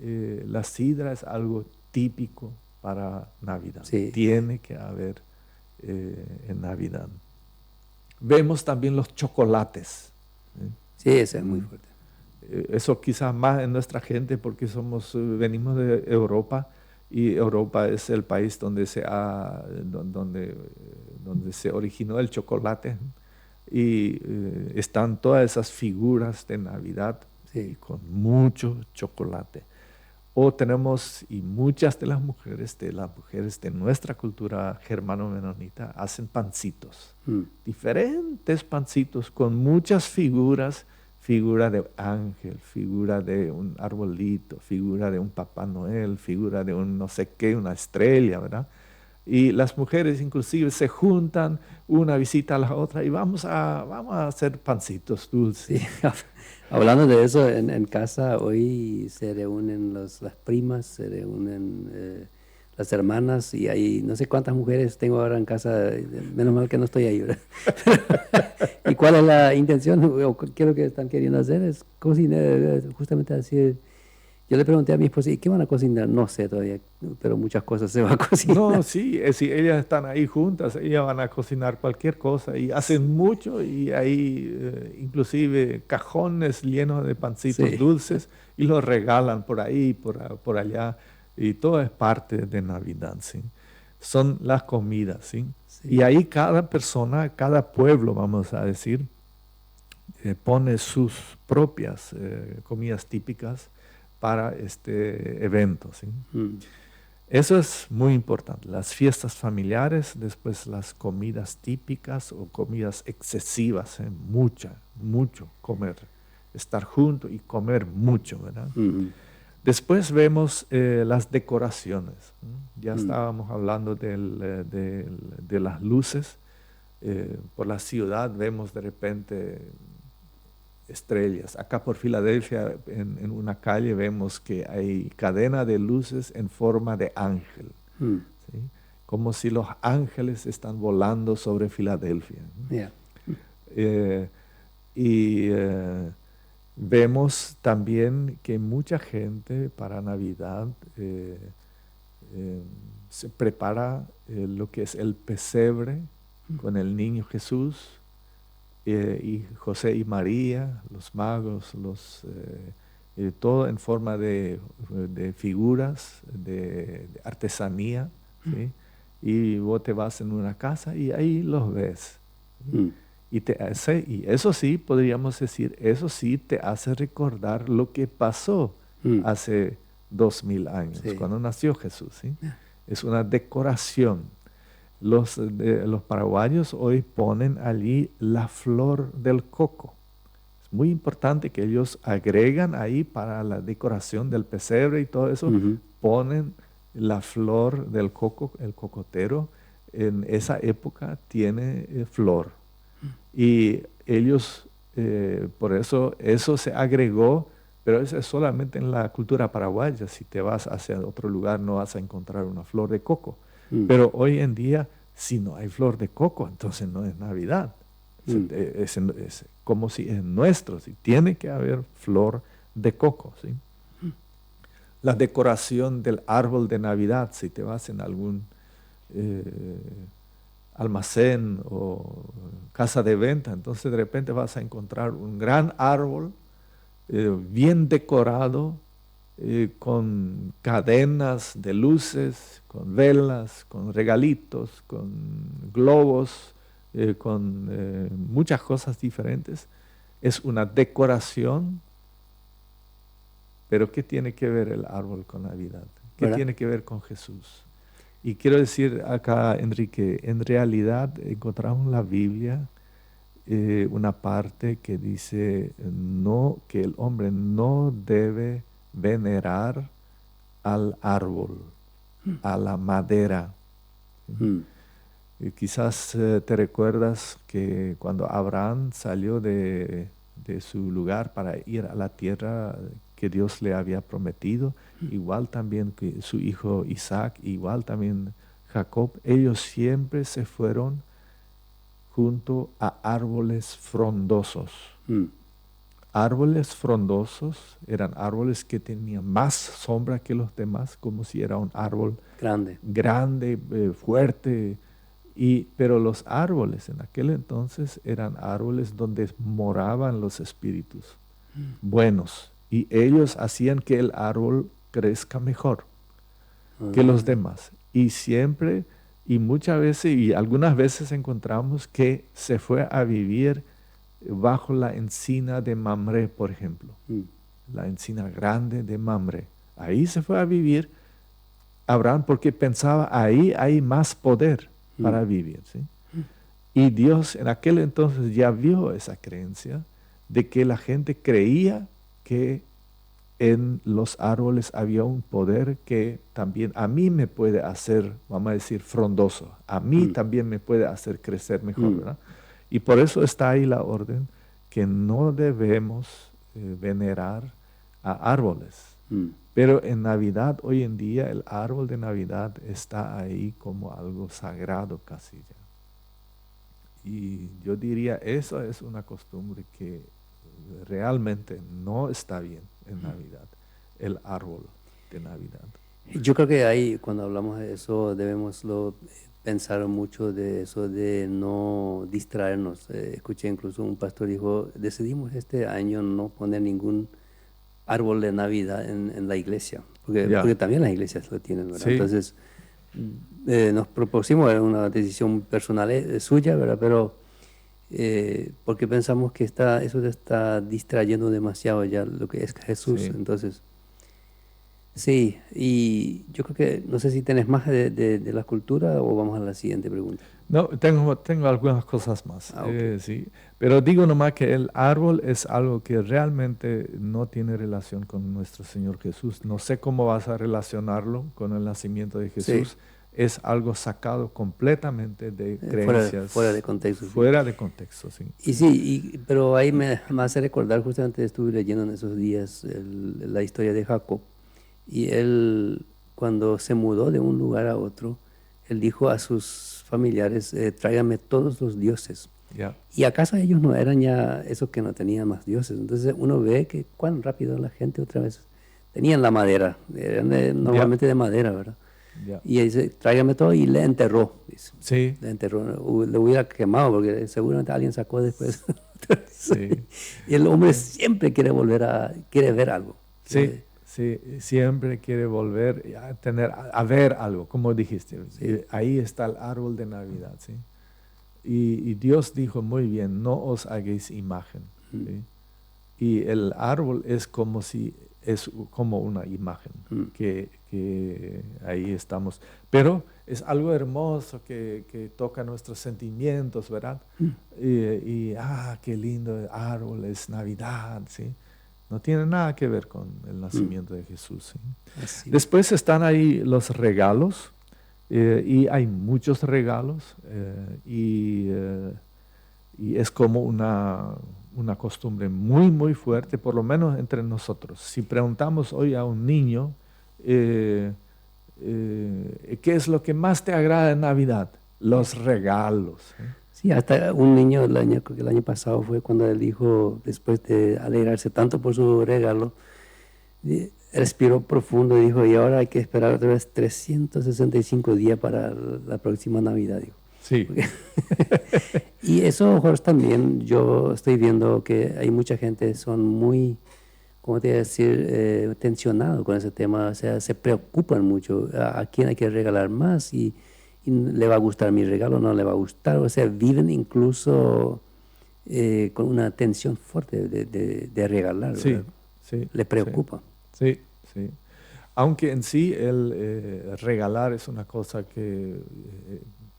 la sidra es algo típico para Navidad. Sí. Tiene que haber en Navidad. Vemos también los chocolates. Sí, eso es muy fuerte. Eso quizás más en nuestra gente porque venimos de Europa, y Europa es el país donde se originó el chocolate, y están todas esas figuras de Navidad. Sí. Con mucho chocolate. O tenemos, y muchas de las mujeres de nuestra cultura germano-menonita hacen pancitos, diferentes pancitos con muchas figuras, figura de ángel, figura de un arbolito, figura de un Papá Noel, figura de un no sé qué, una estrella, ¿verdad? Y las mujeres inclusive se juntan, una visita a la otra, y vamos a hacer pancitos dulces. Sí. Hablando de eso, en casa hoy se reúnen las primas, se reúnen las hermanas, y hay no sé cuántas mujeres tengo ahora en casa, menos mal que no estoy ahí, ¿verdad? ¿Y cuál es la intención? O qué es lo que están queriendo hacer? Es cocinar, justamente decir. Yo le pregunté a mi esposa, ¿y qué van a cocinar? No sé todavía, pero muchas cosas se van a cocinar. No, sí, si ellas están ahí juntas, ellas van a cocinar cualquier cosa, y hacen mucho, y hay inclusive cajones llenos de pancitos dulces, y los regalan por ahí, por allá, y todo es parte de Navidad, ¿sí? Son las comidas, ¿sí? Sí. Y ahí cada persona, cada pueblo, vamos a decir, pone sus propias comidas típicas para este evento. ¿sí? Eso es muy importante. Las fiestas familiares, después las comidas típicas o comidas excesivas, mucho comer, estar juntos y comer mucho, ¿verdad? Después vemos las decoraciones. Ya estábamos hablando de las luces. Por la ciudad vemos de repente estrellas. Acá por Filadelfia, en una calle, vemos que hay cadena de luces en forma de ángel. ¿sí? Como si los ángeles están volando sobre Filadelfia. Yeah. Vemos también que mucha gente para Navidad se prepara lo que es el pesebre con el niño Jesús, y José y María, los magos, todo en forma de figuras, de artesanía. ¿sí? Y vos te vas en una casa y ahí los ves. Y eso sí, podríamos decir, eso sí te hace recordar lo que pasó hace 2000 años, cuando nació Jesús. ¿sí? Es una decoración. Los paraguayos hoy ponen allí la flor del coco. Es muy importante que ellos agregan ahí para la decoración del pesebre y todo eso, ponen la flor del coco, el cocotero, en esa época tiene flor. Y ellos, por eso se agregó, pero eso es solamente en la cultura paraguaya. Si te vas hacia otro lugar no vas a encontrar una flor de coco. Pero hoy en día, si no hay flor de coco, entonces no es Navidad. Es como si es nuestro, si tiene que haber flor de coco. ¿Sí? La decoración del árbol de Navidad, si te vas en algún almacén o casa de venta, entonces de repente vas a encontrar un gran árbol bien decorado, con cadenas de luces, con velas, con regalitos, con globos, con muchas cosas diferentes. Es una decoración, pero ¿qué tiene que ver el árbol con Navidad? ¿Qué tiene que ver con Jesús? Y quiero decir acá, Enrique, en realidad encontramos en la Biblia una parte que dice que el hombre no debe venerar al árbol, a la madera. Quizás te recuerdas que cuando Abraham salió de su lugar para ir a la tierra que Dios le había prometido, igual también que su hijo Isaac, igual también Jacob, ellos siempre se fueron junto a árboles frondosos. Árboles frondosos eran árboles que tenían más sombra que los demás, como si era un árbol grande, fuerte. Pero los árboles en aquel entonces eran árboles donde moraban los espíritus buenos. Y ellos hacían que el árbol crezca mejor que los demás. Y siempre, y muchas veces, y algunas veces encontramos que se fue a vivir bajo la encina de Mamre, por ejemplo. La encina grande de Mamre. Ahí se fue a vivir Abraham porque pensaba, ahí hay más poder para vivir. ¿Sí? Y Dios en aquel entonces ya vio esa creencia de que la gente creía que en los árboles había un poder que también a mí me puede hacer, vamos a decir, frondoso. A mí también me puede hacer crecer mejor, ¿verdad? Y por eso está ahí la orden que no debemos venerar a árboles. Pero en Navidad, hoy en día, el árbol de Navidad está ahí como algo sagrado casi ya. Y yo diría, eso es una costumbre que realmente no está bien en Navidad, el árbol de Navidad. Yo creo que ahí, cuando hablamos de eso, debemos pensar mucho de eso de no distraernos. Escuché incluso un pastor dijo, decidimos este año no poner ningún árbol de Navidad en la iglesia, porque también las iglesias lo tienen, ¿verdad? Sí. Entonces, nos propusimos, era una decisión personal suya, ¿verdad? Pero porque pensamos que eso está distrayendo demasiado ya lo que es Jesús. Sí. Entonces, sí, y yo creo que, no sé si tenés más de la cultura o vamos a la siguiente pregunta. No, tengo algunas cosas más. Okay. Sí. Pero digo nomás que el árbol es algo que realmente no tiene relación con nuestro Señor Jesús. No sé cómo vas a relacionarlo con el nacimiento de Jesús. Sí. Es algo sacado completamente de creencias. Fuera de contexto. Fuera de contexto, sí. Y sí, pero ahí me hace recordar, justamente estuve leyendo en esos días la historia de Jacob. Y él, cuando se mudó de un lugar a otro, él dijo a sus familiares, tráiganme todos los dioses. Yeah. ¿Y acaso ellos no eran ya esos que no tenían más dioses? Entonces uno ve que cuán rápido la gente otra vez tenían la madera, eran normalmente de madera, ¿verdad? Yeah. Y él dice, tráigame todo, y le enterró. Dice. Sí. Le enterró, le hubiera quemado porque seguramente alguien sacó después. Sí. Y el hombre siempre quiere ver algo. Sí. Sí, siempre quiere volver a ver algo, como dijiste. Sí. Ahí está el árbol de Navidad, ¿sí? Y Dios dijo muy bien, no os hagáis imagen. ¿Sí? Y el árbol es como si es como una imagen que ahí estamos. Pero es algo hermoso que toca nuestros sentimientos, ¿verdad? Qué lindo árbol, es Navidad, ¿sí? No tiene nada que ver con el nacimiento de Jesús, ¿sí? Después están ahí los regalos, y hay muchos regalos, y es como una costumbre muy, muy fuerte, por lo menos entre nosotros. Si preguntamos hoy a un niño, ¿qué es lo que más te agrada en Navidad? Los regalos. Sí, hasta un niño el año pasado fue cuando él dijo, después de alegrarse tanto por su regalo, respiró profundo y dijo, y ahora hay que esperar otra vez 365 días para la próxima Navidad, dijo. Sí. Y eso, Jorge, también yo estoy viendo que hay mucha gente son muy, ¿cómo te voy a decir?, tensionado con ese tema, o sea, se preocupan mucho a quién hay que regalar más y le va a gustar mi regalo, no le va a gustar, o sea, viven incluso con una tensión fuerte de regalar, Sí, ¿verdad? sí. Le preocupa. Sí, sí. Aunque en sí el regalar es una cosa que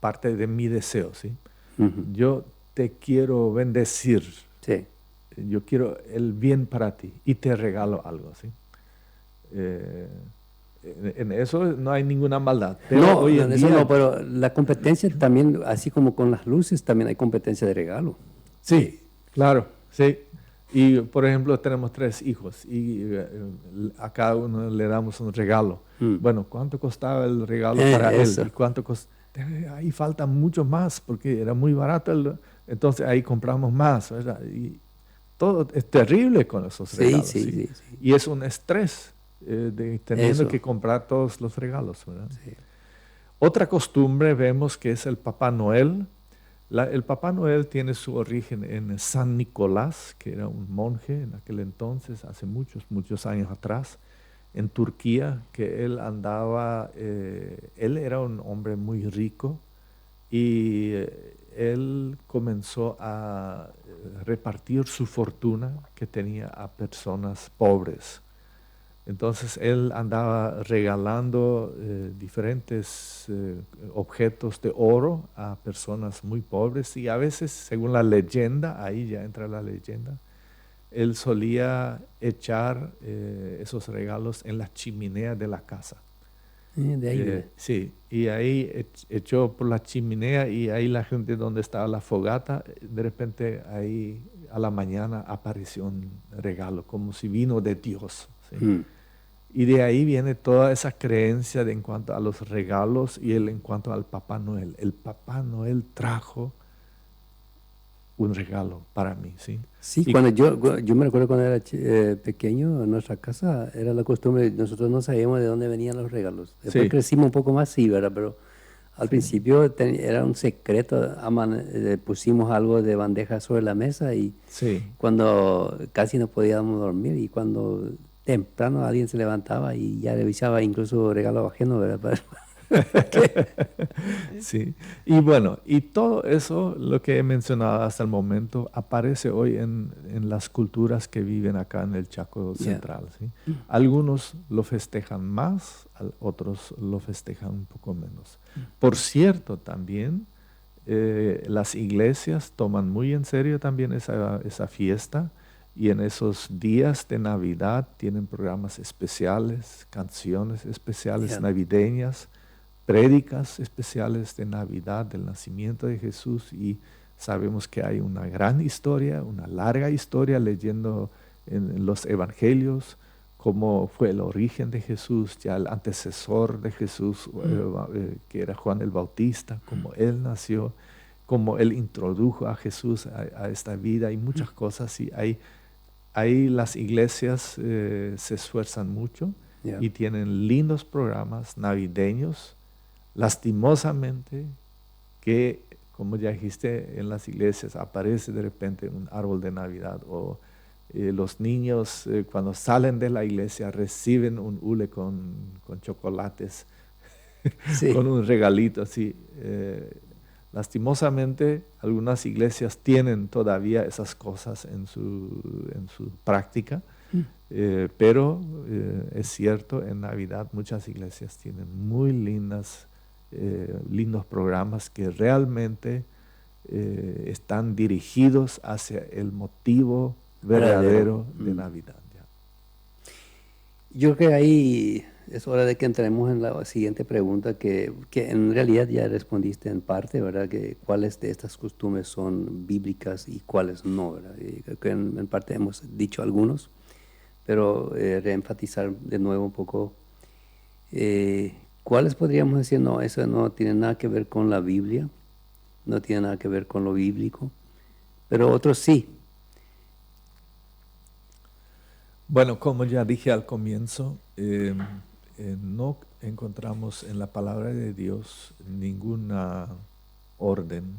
parte de mi deseo, ¿sí? Yo te quiero bendecir. Sí. Yo quiero el bien para ti y te regalo algo, ¿sí? En eso no hay ninguna maldad. Pero No, hoy en eso día, no, pero la competencia también, así como con las luces, también hay competencia de regalo. sí, claro, sí. Y por ejemplo, tenemos 3 hijos y a cada uno le damos un regalo. Bueno, ¿cuánto costaba el regalo para eso. él? ¿Y cuánto ahí falta mucho más porque era muy barato. Entonces ahí compramos más, ¿verdad? Y todo es terrible con esos regalos. Sí. Y es un estrés teniendo Eso. que comprar todos los regalos, ¿verdad? Sí. Otra costumbre vemos que es el Papá Noel. El Papá Noel tiene su origen en San Nicolás, que era un monje en aquel entonces, hace muchos, muchos años atrás, en Turquía, que él andaba, él era un hombre muy rico y él comenzó a repartir su fortuna que tenía a personas pobres. Entonces él andaba regalando diferentes objetos de oro a personas muy pobres y a veces, según la leyenda, ahí ya entra la leyenda, él solía echar esos regalos en la chimenea de la casa. De ahí viene. Sí, y ahí echó por la chimenea y ahí la gente donde estaba la fogata, de repente ahí a la mañana apareció un regalo, como si vino de Dios. ¿Sí? Y de ahí viene toda esa creencia en cuanto a los regalos y en cuanto al Papá Noel. El Papá Noel trajo un regalo para mí, ¿sí? Sí, cuando yo me recuerdo cuando era pequeño, en nuestra casa era la costumbre, nosotros no sabíamos de dónde venían los regalos. Después crecimos un poco más, sí, ¿verdad? Pero al principio era un secreto, pusimos algo de bandeja sobre la mesa y cuando casi no podíamos dormir y cuando temprano alguien se levantaba y ya revisaba incluso regalos ajenos, ¿verdad? Sí, y bueno, y todo eso, lo que he mencionado hasta el momento, aparece hoy en las culturas que viven acá en el Chaco Central. ¿Sí? Algunos lo festejan más, otros lo festejan un poco menos. Por cierto, también las iglesias toman muy en serio también esa fiesta. Y en esos días de Navidad tienen programas especiales, canciones especiales navideñas, prédicas especiales de Navidad, del nacimiento de Jesús. Y sabemos que hay una gran historia, una larga historia leyendo en los evangelios cómo fue el origen de Jesús, ya el antecesor de Jesús, que era Juan el Bautista, cómo él nació, cómo él introdujo a Jesús a esta vida y muchas cosas. Y ahí las iglesias se esfuerzan mucho y tienen lindos programas navideños. Lastimosamente que, como ya dijiste, en las iglesias aparece de repente un árbol de Navidad o los niños cuando salen de la iglesia reciben un hule con chocolates, con un regalito así. Lastimosamente, algunas iglesias tienen todavía esas cosas en su práctica Pero es cierto, en Navidad muchas iglesias tienen muy lindos programas que realmente están dirigidos hacia el motivo verdadero de Navidad. ¿Ya? Yo creo que ahí es hora de que entremos en la siguiente pregunta, que en realidad ya respondiste en parte, ¿verdad? Que cuáles de estas costumbres son bíblicas y cuáles no, ¿verdad? Y creo que en parte hemos dicho algunos, pero reenfatizar de nuevo un poco, ¿cuáles podríamos decir? No, eso no tiene nada que ver con la Biblia, no tiene nada que ver con lo bíblico, pero otros sí. Bueno, como ya dije al comienzo, no encontramos en la palabra de Dios ninguna orden,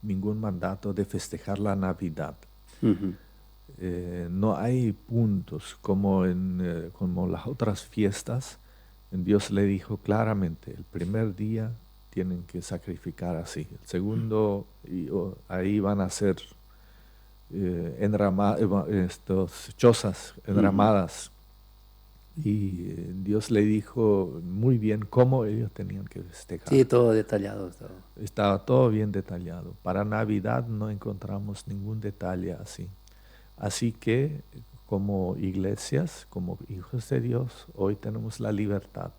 ningún mandato de festejar la Navidad. Uh-huh. No hay puntos como como las otras fiestas. Dios le dijo claramente, el primer día tienen que sacrificar así. El segundo, ahí van a ser chozas enramadas. Y Dios le dijo muy bien cómo ellos tenían que festejar. Sí, todo detallado. Estaba todo bien detallado. Para Navidad no encontramos ningún detalle así. Así que como iglesias, como hijos de Dios, hoy tenemos la libertad.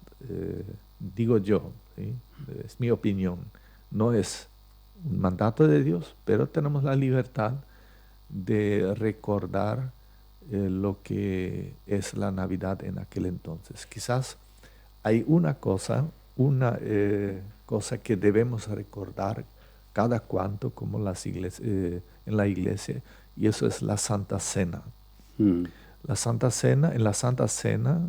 Digo yo, ¿sí? Es mi opinión. No es un mandato de Dios, pero tenemos la libertad de recordar lo que es la Navidad en aquel entonces. Quizás hay una cosa que debemos recordar cada cuanto como en la iglesia, y eso es la Santa Cena. En la Santa Cena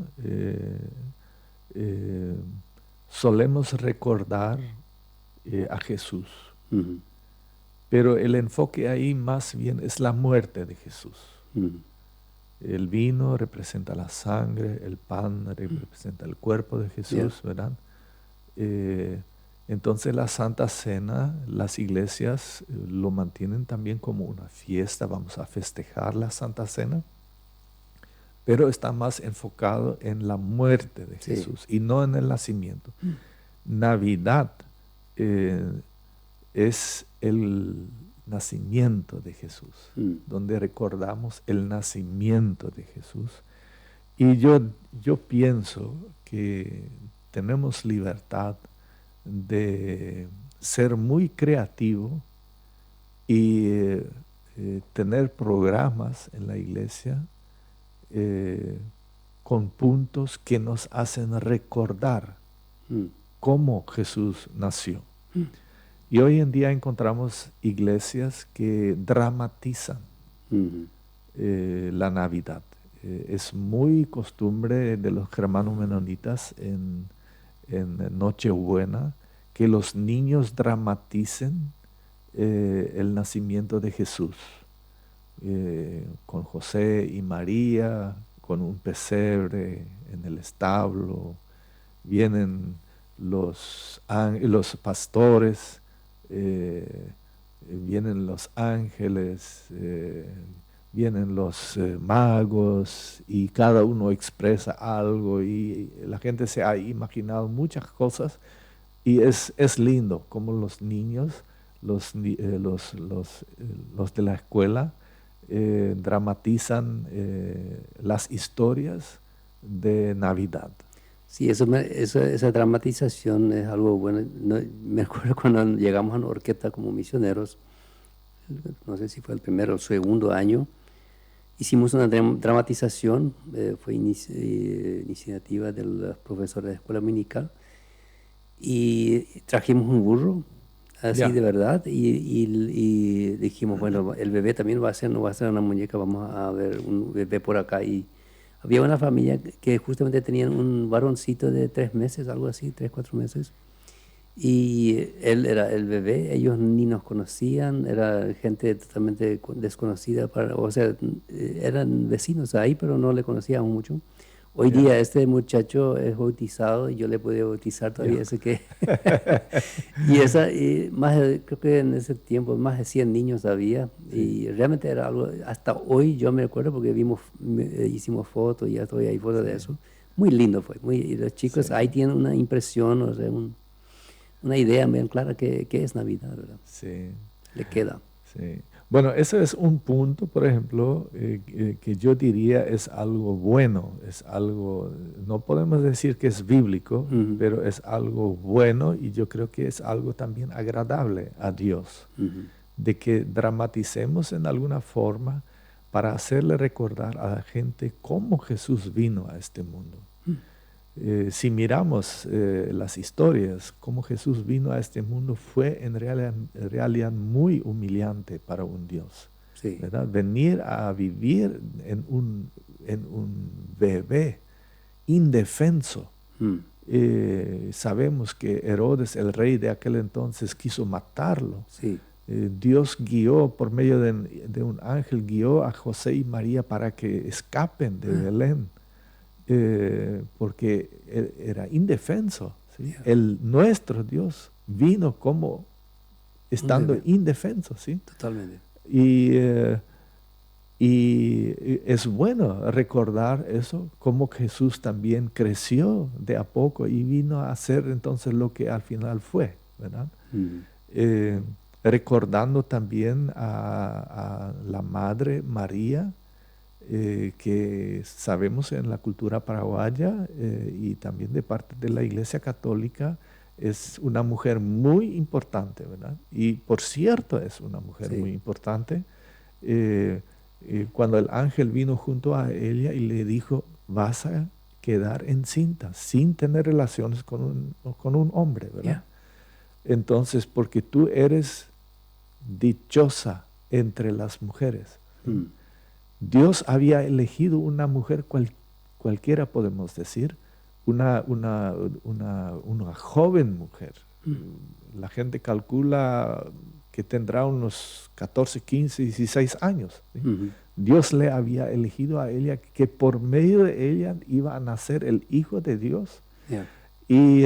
solemos recordar a Jesús. Pero el enfoque ahí más bien es la muerte de Jesús. El vino representa la sangre, el pan representa el cuerpo de Jesús, ¿verdad? Entonces la Santa Cena, las iglesias lo mantienen también como una fiesta, vamos a festejar la Santa Cena, pero está más enfocado en la muerte de Jesús y no en el nacimiento. Navidad es el nacimiento de Jesús, donde recordamos el nacimiento de Jesús. Y yo pienso que tenemos libertad de ser muy creativo y tener programas en la iglesia con puntos que nos hacen recordar cómo Jesús nació. Y hoy en día encontramos iglesias que dramatizan la Navidad. Es muy costumbre de los hermanos menonitas en Nochebuena que los niños dramaticen el nacimiento de Jesús. Con José y María, con un pesebre en el establo, vienen los pastores, vienen los ángeles, vienen los magos y cada uno expresa algo y la gente se ha imaginado muchas cosas y es lindo como los niños, los de la escuela dramatizan las historias de Navidad. Sí, esa dramatización es algo bueno. Me acuerdo cuando llegamos a la orquesta como misioneros, no sé si fue el primero o segundo año, hicimos una dramatización, fue iniciativa de los profesores de escuela dominical, y trajimos un burro, así de verdad, y dijimos, bueno, el bebé también no va a ser una muñeca, vamos a ver un bebé por acá. Y había una familia que justamente tenían un varoncito de 3 meses, algo así, 3, 4 meses. Y él era el bebé, ellos ni nos conocían, era gente totalmente desconocida, o sea, eran vecinos ahí, pero no le conocíamos mucho. Hoy día este muchacho es bautizado y yo le pude bautizar todavía, ese que... creo que en ese tiempo más de 100 niños había y realmente era algo, hasta hoy yo me acuerdo porque hicimos fotos y ya todavía hay fotos de eso. Muy lindo fue, y los chicos ahí tienen una impresión, o sea, una idea bien clara que es Navidad, ¿verdad? Sí. Le queda. Sí. Bueno, ese es un punto, por ejemplo, que yo diría es algo bueno, es algo, no podemos decir que es bíblico, pero es algo bueno y yo creo que es algo también agradable a Dios, de que dramaticemos en alguna forma para hacerle recordar a la gente cómo Jesús vino a este mundo. Si miramos las historias, cómo Jesús vino a este mundo fue en realidad muy humillante para un Dios. Sí. ¿Verdad? Venir a vivir en un bebé indefenso. Sabemos que Herodes, el rey de aquel entonces, quiso matarlo. Sí. Dios guió, por medio de un ángel, guió a José y María para que escapen de Belén. Porque era indefenso. ¿Sí? Nuestro Dios vino como estando indefenso. ¿Sí? Totalmente. Y es bueno recordar eso, cómo Jesús también creció de a poco y vino a hacer entonces lo que al final fue, ¿verdad? Recordando también a la Madre María, que sabemos en la cultura paraguaya y también de parte de la Iglesia Católica es una mujer muy importante, ¿verdad? Y por cierto es una mujer muy importante. Cuando el ángel vino junto a ella y le dijo, vas a quedar encinta sin tener relaciones con un hombre, ¿verdad? Entonces, porque tú eres dichosa entre las mujeres. Dios había elegido una mujer cualquiera, podemos decir, una joven mujer. La gente calcula que tendrá unos 14, 15, 16 años. ¿Sí? Dios le había elegido a ella que por medio de ella iba a nacer el Hijo de Dios y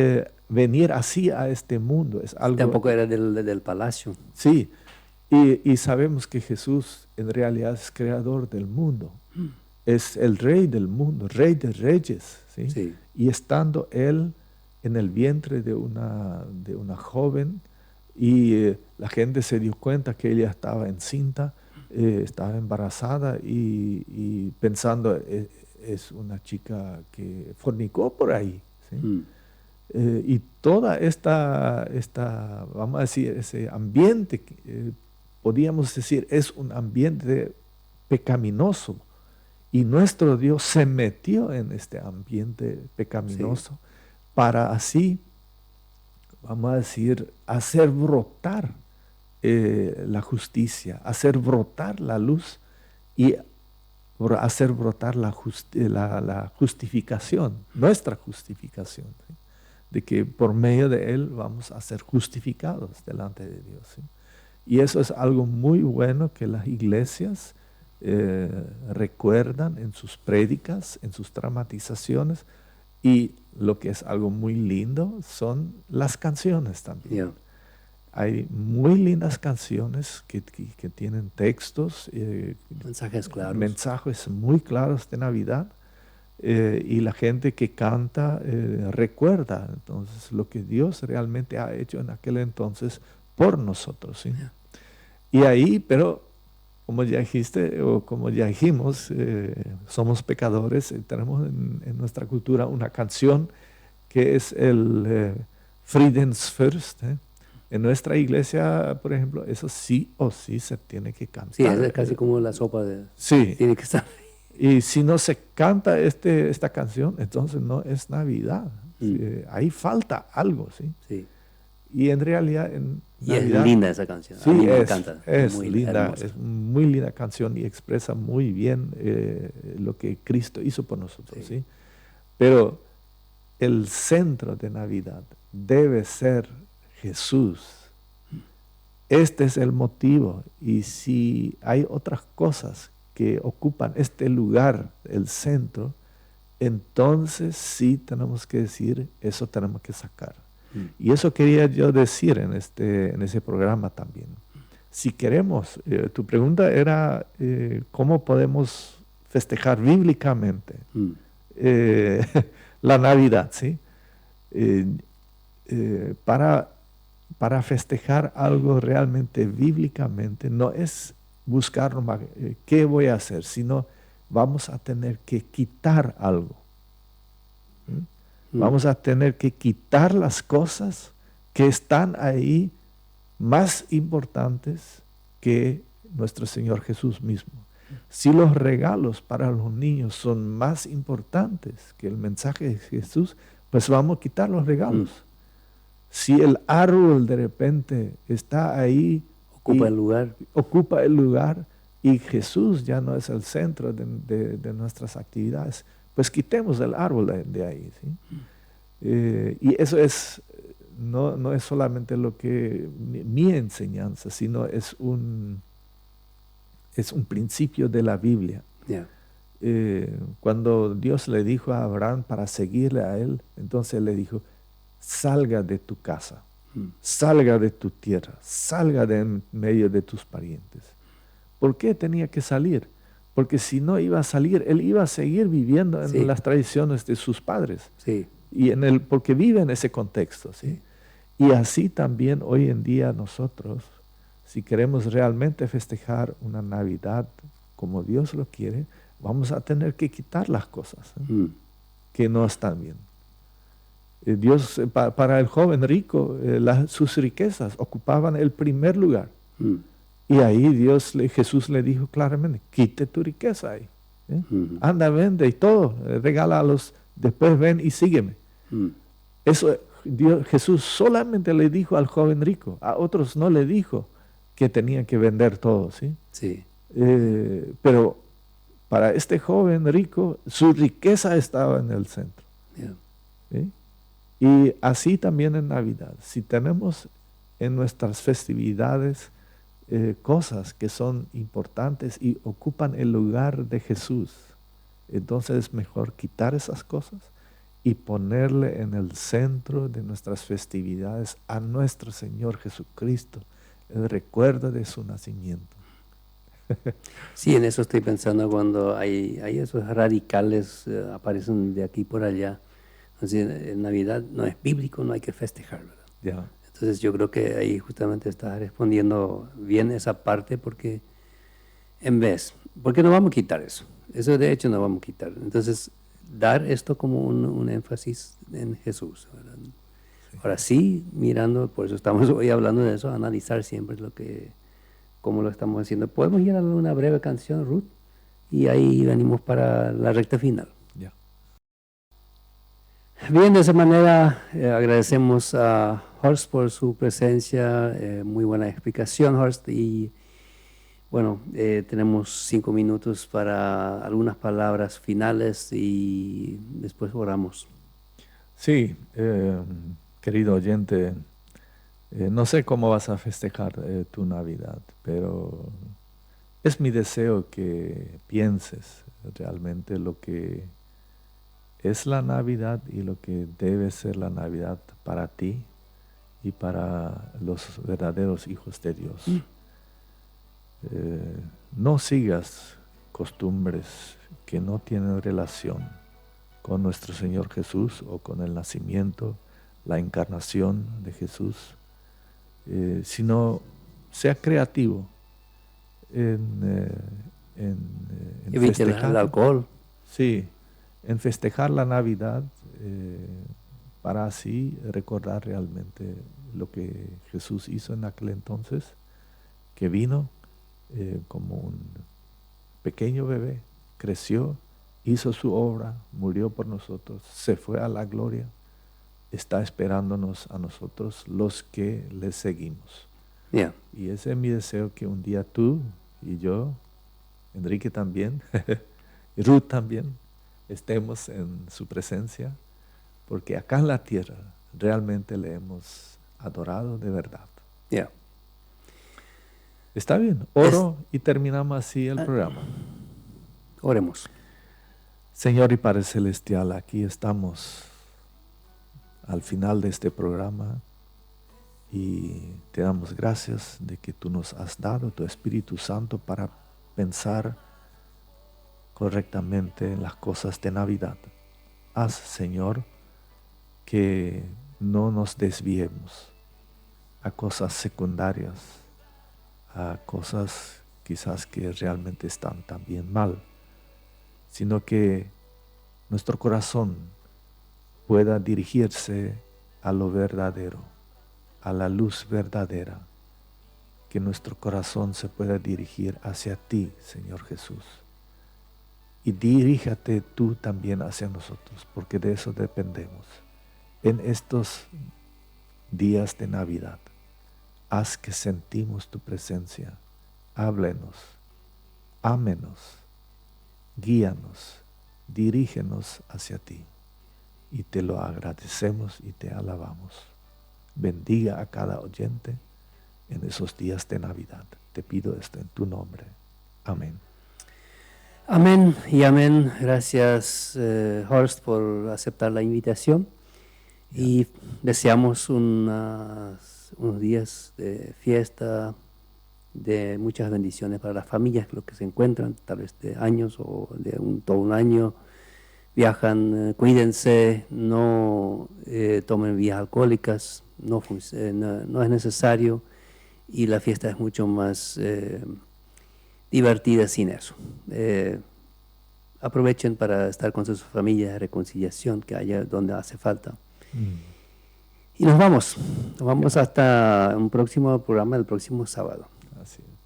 venir así a este mundo. Es algo, tampoco era del palacio. Sí. Y sabemos que Jesús en realidad es creador del mundo. Es el rey del mundo, rey de reyes. ¿Sí? Sí. Y estando él en el vientre de una joven y la gente se dio cuenta que ella estaba encinta, estaba embarazada y pensando es una chica que fornicó por ahí. ¿Sí? Y toda esta, vamos a decir, ese ambiente, podríamos decir, es un ambiente pecaminoso. Y nuestro Dios se metió en este ambiente pecaminoso para así, vamos a decir, hacer brotar la justicia, hacer brotar la luz y hacer brotar la justificación, nuestra justificación. ¿Sí? De que por medio de Él vamos a ser justificados delante de Dios. ¿Sí? Y eso es algo muy bueno que las iglesias recuerdan en sus prédicas, en sus dramatizaciones, y lo que es algo muy lindo son las canciones también. Hay muy lindas canciones que tienen textos, mensajes muy claros de Navidad. Y la gente que canta recuerda entonces lo que Dios realmente ha hecho en aquel entonces por nosotros. ¿Sí? Y ahí, pero como ya dijiste o como ya dijimos, somos pecadores, tenemos en nuestra cultura una canción que es el Friedensfürst. En nuestra iglesia, por ejemplo, eso sí o sí se tiene que cantar. Sí, es casi como la sopa de... Sí. Tiene que estar. Y si no se canta esta canción, entonces no es Navidad. Ahí falta algo, ¿sí? Sí. Y en realidad en Navidad, es linda esa canción. Sí, a mí me encanta. Es muy linda, hermosa. es muy linda canción y expresa muy bien lo que Cristo hizo por nosotros, ¿sí? Pero el centro de Navidad debe ser Jesús. Este es el motivo. Y si hay otras cosas que ocupan este lugar, el centro, entonces sí tenemos que decir, eso tenemos que sacar. Y eso quería yo decir en ese programa también. Si queremos, tu pregunta era, ¿cómo podemos festejar bíblicamente la Navidad? ¿Sí? Para festejar algo realmente bíblicamente, no es buscar qué voy a hacer, sino vamos a tener que quitar algo. Vamos a tener que quitar las cosas que están ahí más importantes que nuestro Señor Jesús mismo. Si los regalos para los niños son más importantes que el mensaje de Jesús, pues vamos a quitar los regalos. Si el árbol de repente está ahí, ocupa el lugar y Jesús ya no es el centro de nuestras actividades, pues quitemos el árbol de ahí. ¿Sí? Y eso es, no es solamente lo que mi enseñanza, sino es un principio de la Biblia. Yeah. Cuando Dios le dijo a Abraham para seguirle a él, entonces le dijo, salga de tu casa, salga de tu tierra, salga de en medio de tus parientes. ¿Por qué tenía que salir? Porque si no iba a salir, él iba a seguir viviendo en las tradiciones de sus padres. Sí. Y porque vive en ese contexto. ¿Sí? Y así también hoy en día nosotros, si queremos realmente festejar una Navidad como Dios lo quiere, vamos a tener que quitar las cosas que no están bien. Dios, para el joven rico, sus riquezas ocupaban el primer lugar. Y ahí Jesús le dijo claramente, quite tu riqueza ahí. Anda, vende y todo, regálalos, después ven y sígueme. Eso Jesús solamente le dijo al joven rico, a otros no le dijo que tenían que vender todo. ¿Sí? Sí. Pero para este joven rico, su riqueza estaba en el centro. Yeah. ¿Sí? Y así también en Navidad. Si tenemos en nuestras festividades cosas que son importantes y ocupan el lugar de Jesús, entonces es mejor quitar esas cosas y ponerle en el centro de nuestras festividades a nuestro Señor Jesucristo, el recuerdo de su nacimiento. Sí, en eso estoy pensando cuando hay esos radicales aparecen de aquí por allá. Entonces, en Navidad no es bíblico, no hay que festejar, ¿verdad? Yeah. Entonces yo creo que ahí justamente está respondiendo bien esa parte porque porque no vamos a quitar eso. Eso de hecho no vamos a quitar. Entonces, dar esto como un énfasis en Jesús, ¿verdad? Sí. Ahora sí, mirando, por eso estamos hoy hablando de eso, analizar siempre cómo lo estamos haciendo. Podemos ir a una breve canción, Ruth, y ahí venimos para la recta final. Yeah. Bien, de esa manera agradecemos a Horst por su presencia, muy buena explicación, Horst, y bueno, tenemos 5 minutos para algunas palabras finales y después oramos. Sí, querido oyente, no sé cómo vas a festejar tu Navidad, pero es mi deseo que pienses realmente lo que es la Navidad y lo que debe ser la Navidad para ti y para los verdaderos hijos de Dios. No sigas costumbres que no tienen relación con nuestro Señor Jesús o con el nacimiento, la encarnación de Jesús, sino sea creativo en Evite festejar el alcohol. Sí, en festejar la Navidad para así recordar realmente lo que Jesús hizo en aquel entonces, que vino como un pequeño bebé, creció, hizo su obra, murió por nosotros, se fue a la gloria, está esperándonos a nosotros los que le seguimos. Yeah. Y ese es mi deseo, que un día tú y yo, Enrique también, y Ruth también, estemos en su presencia, porque acá en la tierra realmente le hemos adorado de verdad. Yeah. Está bien, oro y terminamos así el programa. Oremos. Señor y Padre Celestial, aquí estamos al final de este programa y te damos gracias de que tú nos has dado tu Espíritu Santo para pensar correctamente en las cosas de Navidad. Haz, Señor, que no nos desviemos a cosas secundarias, a cosas quizás que realmente están también mal, sino que nuestro corazón pueda dirigirse a lo verdadero, a la luz verdadera, que nuestro corazón se pueda dirigir hacia ti, Señor Jesús. Y diríjate tú también hacia nosotros, porque de eso dependemos. En estos días de Navidad, haz que sentimos tu presencia. Háblenos, ámenos, guíanos, dirígenos hacia ti. Y te lo agradecemos y te alabamos. Bendiga a cada oyente en esos días de Navidad. Te pido esto en tu nombre. Amén. Amén y amén. Gracias, Horst, por aceptar la invitación. Y deseamos unos días de fiesta, de muchas bendiciones para las familias, los que se encuentran, tal vez de años o de todo un año. Viajan, cuídense, no tomen bebidas alcohólicas, no es necesario, y la fiesta es mucho más divertida sin eso. Aprovechen para estar con sus familias, de reconciliación, que haya donde hace falta. Y nos vamos hasta un próximo programa el próximo sábado. Así es.